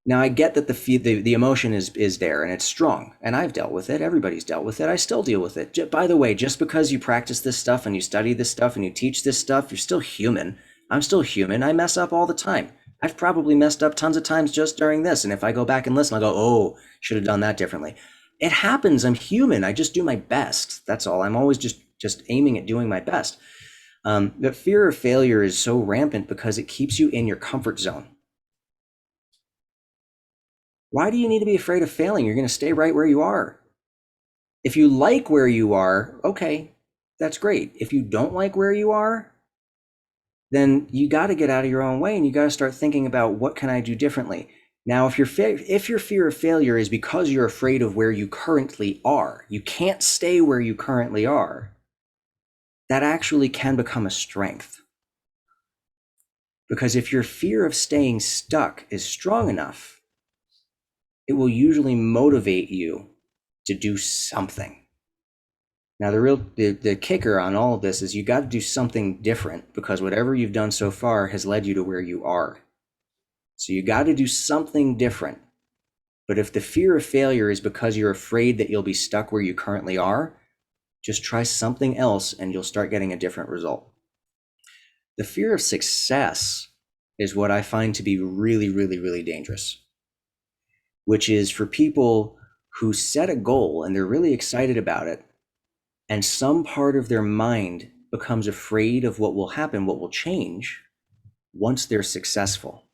Now I get that the emotion is there and it's strong, and I've dealt with it. Everybody's dealt with it. I still deal with it. By the way, just because you practice this stuff and you study this stuff and you teach this stuff, you're still human. I'm still human. I mess up all the time. I've probably messed up tons of times just during this. And if I go back and listen, I'll go, oh, should have done that differently. It happens. I'm human. I just do my best. That's all. I'm always just just aiming at doing my best. The fear of failure is so rampant because it keeps you in your comfort zone. Why do you need to be afraid of failing? You're going to stay right where you are. If you like where you are, okay, that's great. If you don't like where you are, then you got to get out of your own way and you got to start thinking about what can I do differently. Now, if your fear of failure is because you're afraid of where you currently are, you can't stay where you currently are, that actually can become a strength. Because if your fear of staying stuck is strong enough, it will usually motivate you to do something. Now, the kicker on all of this is you got to do something different because whatever you've done so far has led you to where you are. So you got to do something different. But if the fear of failure is because you're afraid that you'll be stuck where you currently are, just try something else and you'll start getting a different result. The fear of success is what I find to be really, really, really dangerous, which is for people who set a goal and they're really excited about it, and some part of their mind becomes afraid of what will happen, what will change once they're successful.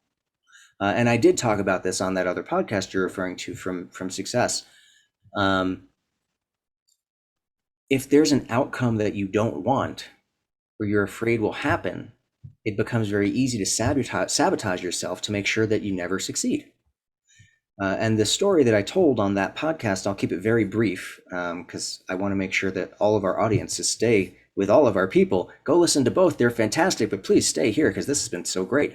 And I did talk about this on that other podcast you're referring to from Success. If there's an outcome that you don't want or you're afraid will happen, it becomes very easy to sabotage yourself to make sure that you never succeed. And the story that I told on that podcast, I'll keep it very brief because I want to make sure that all of our audiences stay with all of our people. Go listen to both. They're fantastic, but please stay here because this has been so great.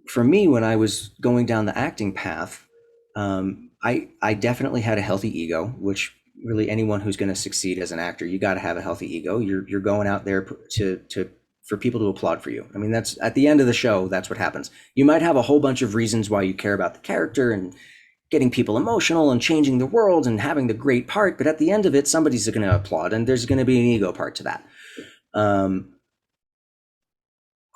For me, when I was going down the acting path, I definitely had a healthy ego, which really anyone who's going to succeed as an actor, you got to have a healthy ego. You're going out there for people to applaud for you. I mean, that's at the end of the show, that's what happens. You might have a whole bunch of reasons why you care about the character and getting people emotional and changing the world and having the great part, but at the end of it, somebody's going to applaud and there's going to be an ego part to that.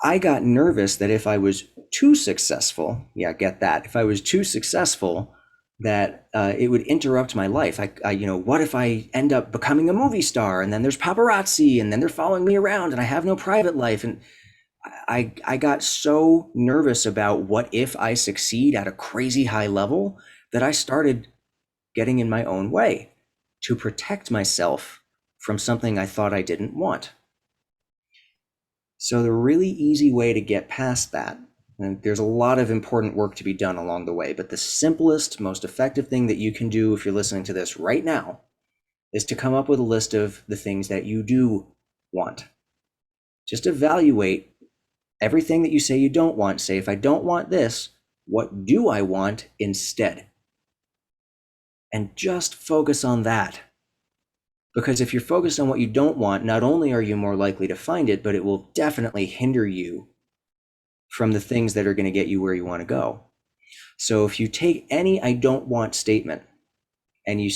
I got nervous that if I was too successful, get that. If I was too successful, that it would interrupt my life. What if I end up becoming a movie star and then there's paparazzi and then they're following me around and I have no private life? And I got so nervous about what if I succeed at a crazy high level that I started getting in my own way to protect myself from something I thought I didn't want. So the really easy way to get past that, and there's a lot of important work to be done along the way, but the simplest, most effective thing that you can do if you're listening to this right now is to come up with a list of the things that you do want. Just evaluate everything that you say you don't want. Say, if I don't want this, what do I want instead? And just focus on that. Because if you're focused on what you don't want, not only are you more likely to find it, but it will definitely hinder you from the things that are going to get you where you want to go. So if you take any I don't want statement and you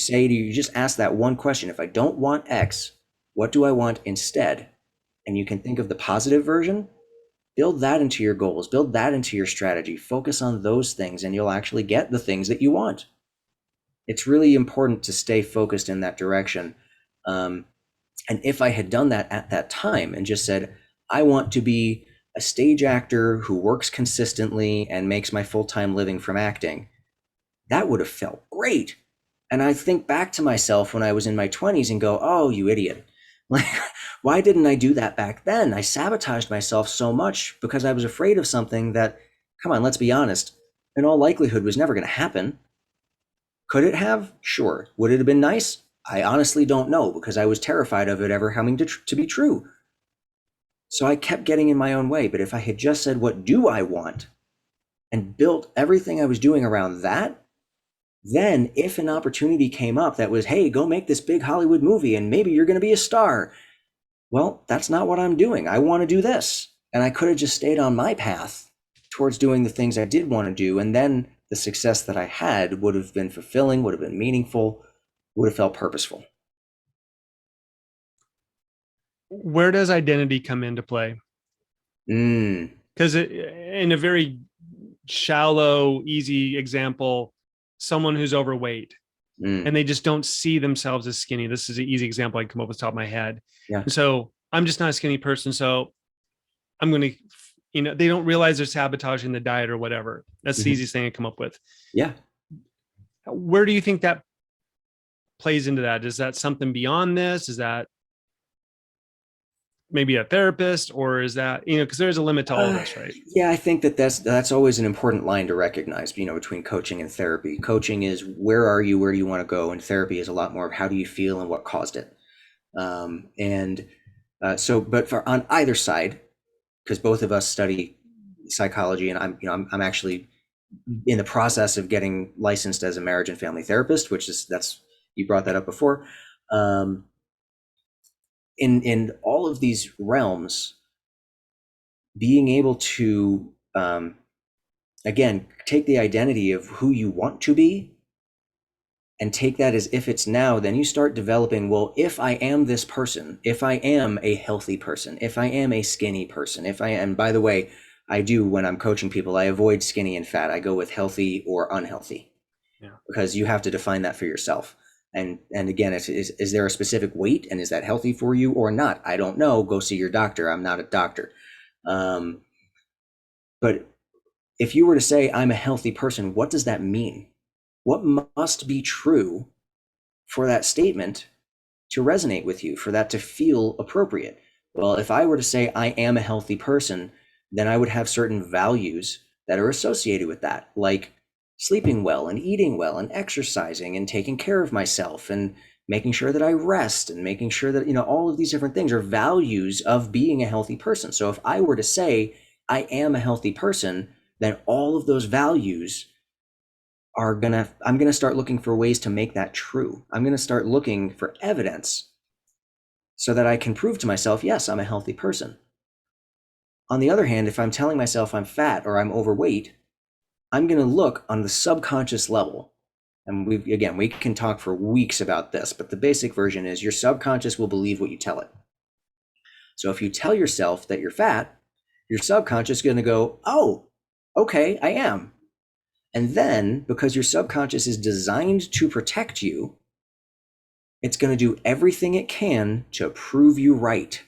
just ask that one question, if I don't want X, what do I want instead? And you can think of the positive version, build that into your goals, build that into your strategy, focus on those things, and you'll actually get the things that you want. It's really important to stay focused in that direction. And if I had done that at that time and just said, I want to be a stage actor who works consistently and makes my full-time living from acting, that would have felt great. And I think back to myself when I was in my 20s and go, oh, you idiot. Like, why didn't I do that back then? I sabotaged myself so much because I was afraid of something that, come on, let's be honest, in all likelihood was never going to happen. Could it have? Sure. Would it have been nice? I honestly don't know because I was terrified of it ever coming to be true. So I kept getting in my own way. But if I had just said, what do I want? And built everything I was doing around that, then if an opportunity came up that was, hey, go make this big Hollywood movie and maybe you're going to be a star. Well, that's not what I'm doing. I want to do this. And I could have just stayed on my path towards doing the things I did want to do. And then the success that I had would have been fulfilling, would have been meaningful, would have felt purposeful. Where does identity come into play? Because in a very shallow, easy example, someone who's overweight, Mm. and they just don't see themselves as skinny. This is an easy example I can come up with the top of my head. Yeah. And so I'm just not a skinny person. So I'm going to, they don't realize they're sabotaging the diet or whatever. That's the Mhm. easiest thing I come up with. Yeah. Where do you think that plays into that? Is that something beyond this? Is that maybe a therapist, or is that, because there's a limit to all of Uh, this, right? yeah, I think that that's always an important line to recognize, between coaching and therapy. Coaching is where are you, where do you want to go, and therapy is a lot more of how do you feel and what caused it. And so, but for on either side, because both of us study psychology, and I'm actually in the process of getting licensed as a marriage and family therapist, which is that's you brought that up before. Um, in all of these realms, being able to again take the identity of who you want to be and take that as if it's now, then you start developing, well, if I am this person, if I am a healthy person, if I am a skinny person, if I am, by the way, I do, when I'm coaching people, I avoid skinny and fat. I go with healthy or unhealthy, Yeah. because you have to define that for yourself. And again, is there a specific weight, and is that healthy for you or not? I don't know. Go see your doctor. I'm not a doctor. Um, but if you were to say, I'm a healthy person, what does that mean? What must be true for that statement to resonate with you, for that to feel appropriate? Well, if I were to say I am a healthy person, then I would have certain values that are associated with that, like sleeping well and eating well and exercising and taking care of myself and making sure that I rest and making sure that, all of these different things are values of being a healthy person. So if I were to say I am a healthy person, then all of those values I'm gonna start looking for ways to make that true. I'm gonna start looking for evidence so that I can prove to myself, yes, I'm a healthy person. On the other hand, if I'm telling myself I'm fat or I'm overweight, I'm gonna look on the subconscious level. And we can talk for weeks about this, but the basic version is your subconscious will believe what you tell it. So if you tell yourself that you're fat, your subconscious is gonna go, oh, okay, I am. And then, because your subconscious is designed to protect you, it's going to do everything it can to prove you right,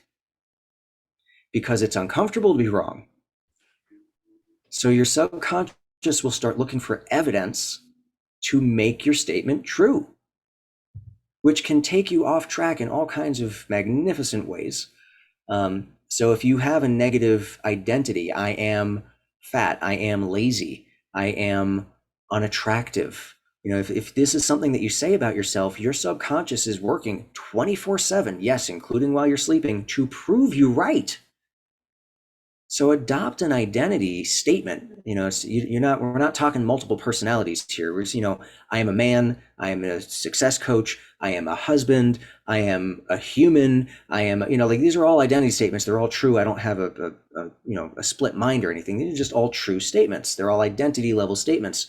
because it's uncomfortable to be wrong. So your subconscious will start looking for evidence to make your statement true, which can take you off track in all kinds of magnificent ways. So if you have a negative identity, I am fat, I am lazy, I am unattractive. If this is something that you say about yourself, your subconscious is working 24/7, yes, including while you're sleeping, to prove you right. So adopt an identity statement. We're not talking multiple personalities here. We're just, I am a man, I am a success coach, I am a husband, I am a human, I am, like, these are all identity statements. They're all true. I don't have a split mind or anything. These are just all true statements. They're all identity level statements.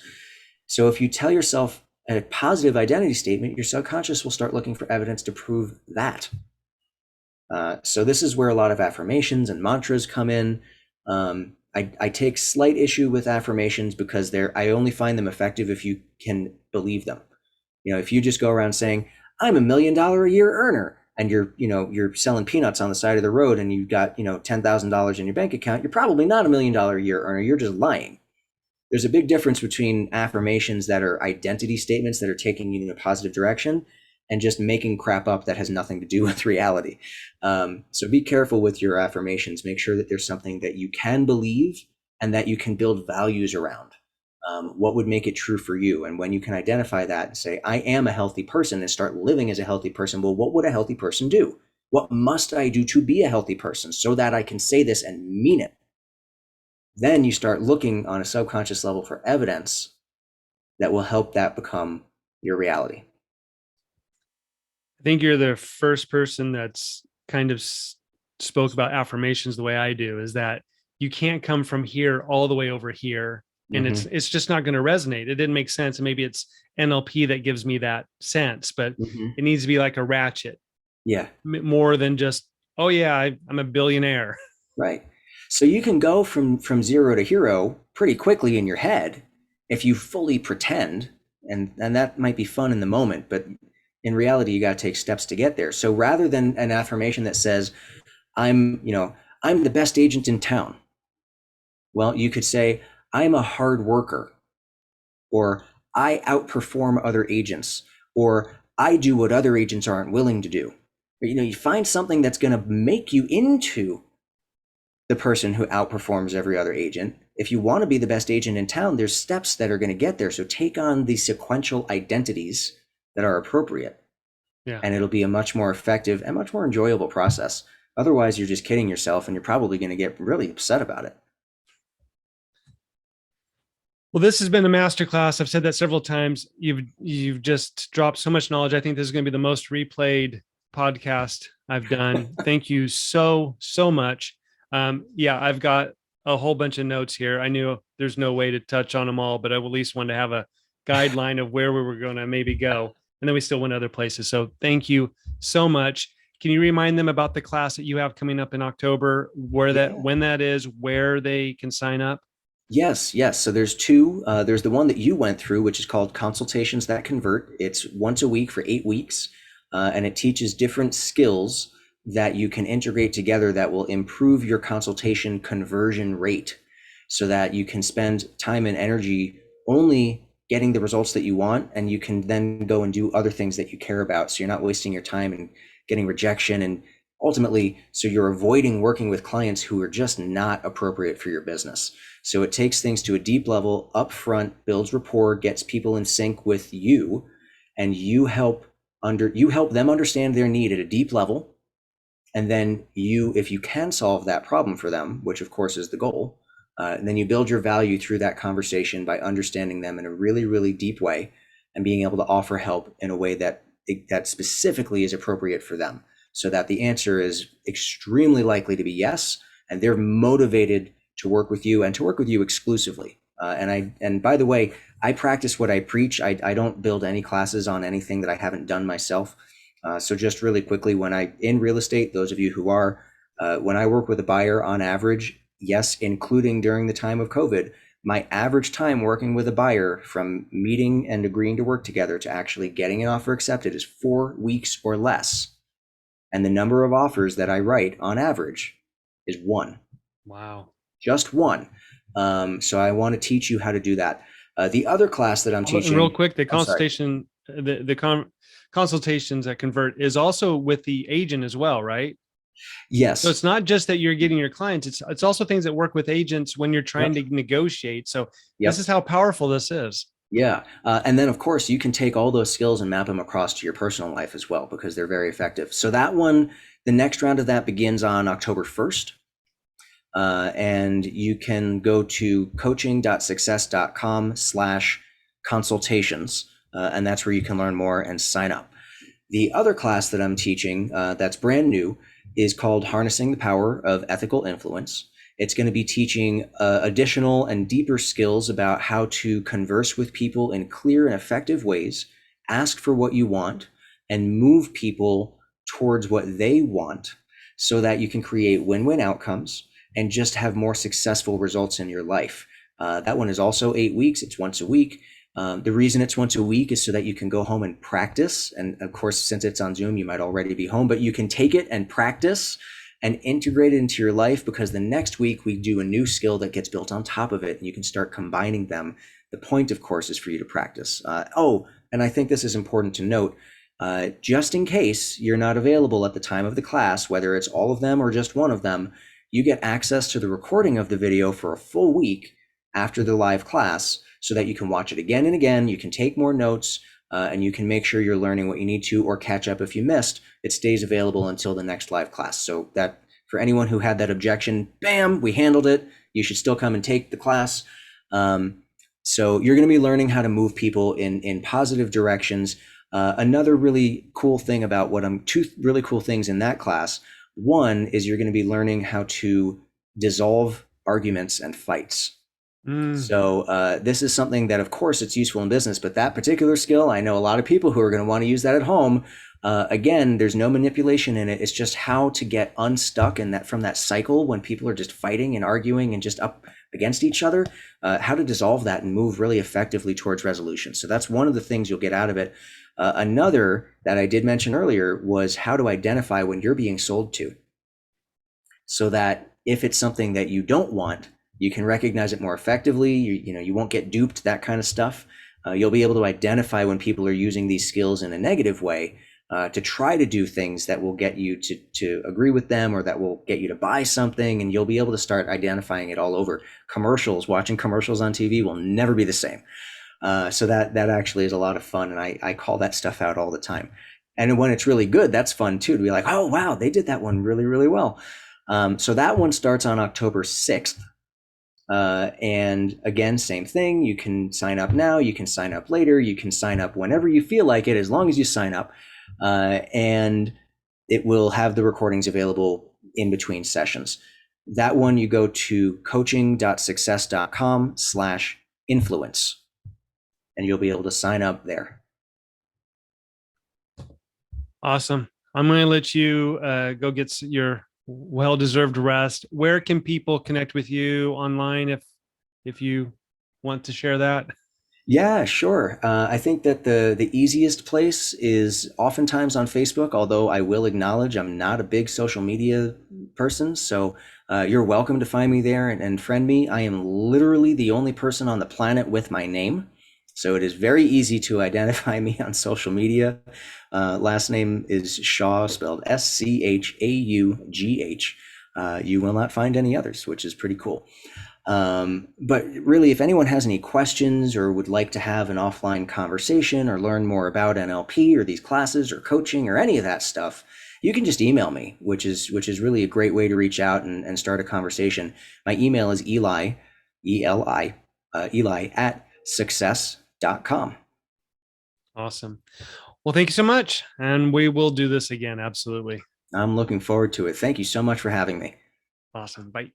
So if you tell yourself a positive identity statement, your subconscious will start looking for evidence to prove that. So this is where a lot of affirmations and mantras come in. I take slight issue with affirmations because I only find them effective if you can believe them. If you just go around saying, I'm $1 million a year earner, and you're selling peanuts on the side of the road and you've got, $10,000 in your bank account, you're probably not $1 million a year earner. You're just lying. There's a big difference between affirmations that are identity statements that are taking you in a positive direction and just making crap up that has nothing to do with reality. So be careful with your affirmations. Make sure that there's something that you can believe and that you can build values around. What would make it true for you? And when you can identify that and say, I am a healthy person, and start living as a healthy person, well, what would a healthy person do? What must I do to be a healthy person so that I can say this and mean it? Then you start looking on a subconscious level for evidence that will help that become your reality. I think you're the first person that's kind of spoke about affirmations the way I do, is that you can't come from here all the way over here. And Mm-hmm. it's just not going to resonate. It didn't make sense. And maybe it's NLP that gives me that sense, but Mm-hmm. it needs to be like a ratchet, Yeah. more than just, oh yeah, I'm a billionaire. Right. So you can go from zero to hero pretty quickly in your head if you fully pretend And that might be fun in the moment, but in reality, you got to take steps to get there. So rather than an affirmation that says, I'm the best agent in town, well, you could say, I'm a hard worker, or I outperform other agents, or I do what other agents aren't willing to do. You find something that's going to make you into the person who outperforms every other agent. If you want to be the best agent in town, there's steps that are going to get there. So take on the sequential identities that are appropriate, Yeah. and it'll be a much more effective and much more enjoyable process. Otherwise, you're just kidding yourself, and you're probably going to get really upset about it. Well, this has been a masterclass. I've said that several times. You've just dropped so much knowledge. I think this is going to be the most replayed podcast I've done. Thank you so much. Yeah, I've got a whole bunch of notes here. I knew there's no way to touch on them all, but I at least wanted to have a guideline of where we were going to maybe go, and then we still went other places. So thank you so much. Can you remind them about the class that you have coming up in October, Yeah. when that is, where they can sign up? Yes, yes. So there's two. There's the one that you went through, which is called Consultations That Convert. It's once a week for 8 weeks, and it teaches different skills that you can integrate together that will improve your consultation conversion rate, so that you can spend time and energy only getting the results that you want, and you can then go and do other things that you care about. So you're not wasting your time and getting rejection, and ultimately, so you're avoiding working with clients who are just not appropriate for your business. So it takes things to a deep level up front, builds rapport, gets people in sync with you, and you help them understand their need at a deep level. And then if you can solve that problem for them, which of course is the goal, then you build your value through that conversation by understanding them in a really, really deep way, and being able to offer help in a way that specifically is appropriate for them, so that the answer is extremely likely to be yes, and they're motivated to work with you and to work with you exclusively. And by the way, I practice what I preach. I don't build any classes on anything that I haven't done myself. So just really quickly, in real estate, those of you who are, when I work with a buyer on average, yes, including during the time of COVID, my average time working with a buyer from meeting and agreeing to work together to actually getting an offer accepted is 4 weeks or less. And the number of offers that I write on average is one. Wow. Just one. So I want to teach you how to do that. The other class that I'm And real teaching, quick, the I'm sorry. consultation, consultations that convert is also with the agent as well, right? So Yes. it's not just that you're getting your clients; it's also things that work with agents when you're trying Yep. to negotiate. So this is Yep. how powerful this is. Yeah. And then, of course, you can take all those skills and map them across to your personal life as well, because they're very effective. So that one, the next round of that begins on October 1st. And you can go to coaching.success.com/consultations. And that's where you can learn more and sign up. The other class that I'm teaching, that's brand new, is called Harnessing the Power of Ethical Influence. It's going to be teaching additional and deeper skills about how to converse with people in clear and effective ways, ask for what you want, and move people towards what they want, so that you can create win-win outcomes and just have more successful results in your life. That one is also 8 weeks. It's once a week. The reason it's once a week is so that you can go home and practice. And of course, since it's on Zoom, you might already be home, but you can take it and practice and integrate it into your life, because the next week we do a new skill that gets built on top of it, and you can start combining them. The point, of course, is for you to practice. And I think this is important to note. Just in case you're not available at the time of the class, whether it's all of them or just one of them, you get access to the recording of the video for a full week after the live class, so that you can watch it again and again. You can take more notes, and you can make sure you're learning what you need to, or catch up if you missed. It stays available until the next live class. So that, for anyone who had that objection, bam, we handled it. You should still come and take the class. So you're going to be learning how to move people in positive directions. Another really cool thing about two really cool things in that class. One is you're going to be learning how to dissolve arguments and fights. Mm. So this is something that, of course, it's useful in business, but that particular skill, I know a lot of people who are going to want to use that at home. Again, there's no manipulation in it. It's just how to get unstuck in that from that cycle when people are just fighting and arguing and just up against each other. How to dissolve that and move really effectively towards resolution. So that's one of the things you'll get out of it. Another that I did mention earlier was how to identify when you're being sold to, so that if it's something that you don't want, you can recognize it more effectively. You won't get duped, that kind of stuff. You'll be able to identify when people are using these skills in a negative way to try to do things that will get you to agree with them, or that will get you to buy something. And you'll be able to start identifying it all over. Watching commercials on TV will never be the same. So that actually is a lot of fun. And I call that stuff out all the time. And when it's really good, that's fun too, to be like, oh, wow, they did that one really, really well. So that one starts on October 6th. And again, same thing. You can sign up now. You can sign up later. You can sign up whenever you feel like it, as long as you sign up. And it will have the recordings available in between sessions. That one, you go to coaching.success.com/influence, and you'll be able to sign up there. Awesome. I'm going to let you go get your well-deserved rest. Where can people connect with you online if you want to share that? Yeah, sure. I think that the easiest place is oftentimes on Facebook, although I will acknowledge I'm not a big social media person. So you're welcome to find me there and friend me. I am literally the only person on the planet with my name. So it is very easy to identify me on social media. Last name is Schaugh, spelled Schaughh. You will not find any others, which is pretty cool. But really, if anyone has any questions or would like to have an offline conversation or learn more about NLP or these classes or coaching or any of that stuff, you can just email me, which is really a great way to reach out and start a conversation. My email is Eli, Eli, Eli at success.com. Awesome. Well, thank you so much. And we will do this again. Absolutely. I'm looking forward to it. Thank you so much for having me. Awesome. Bye.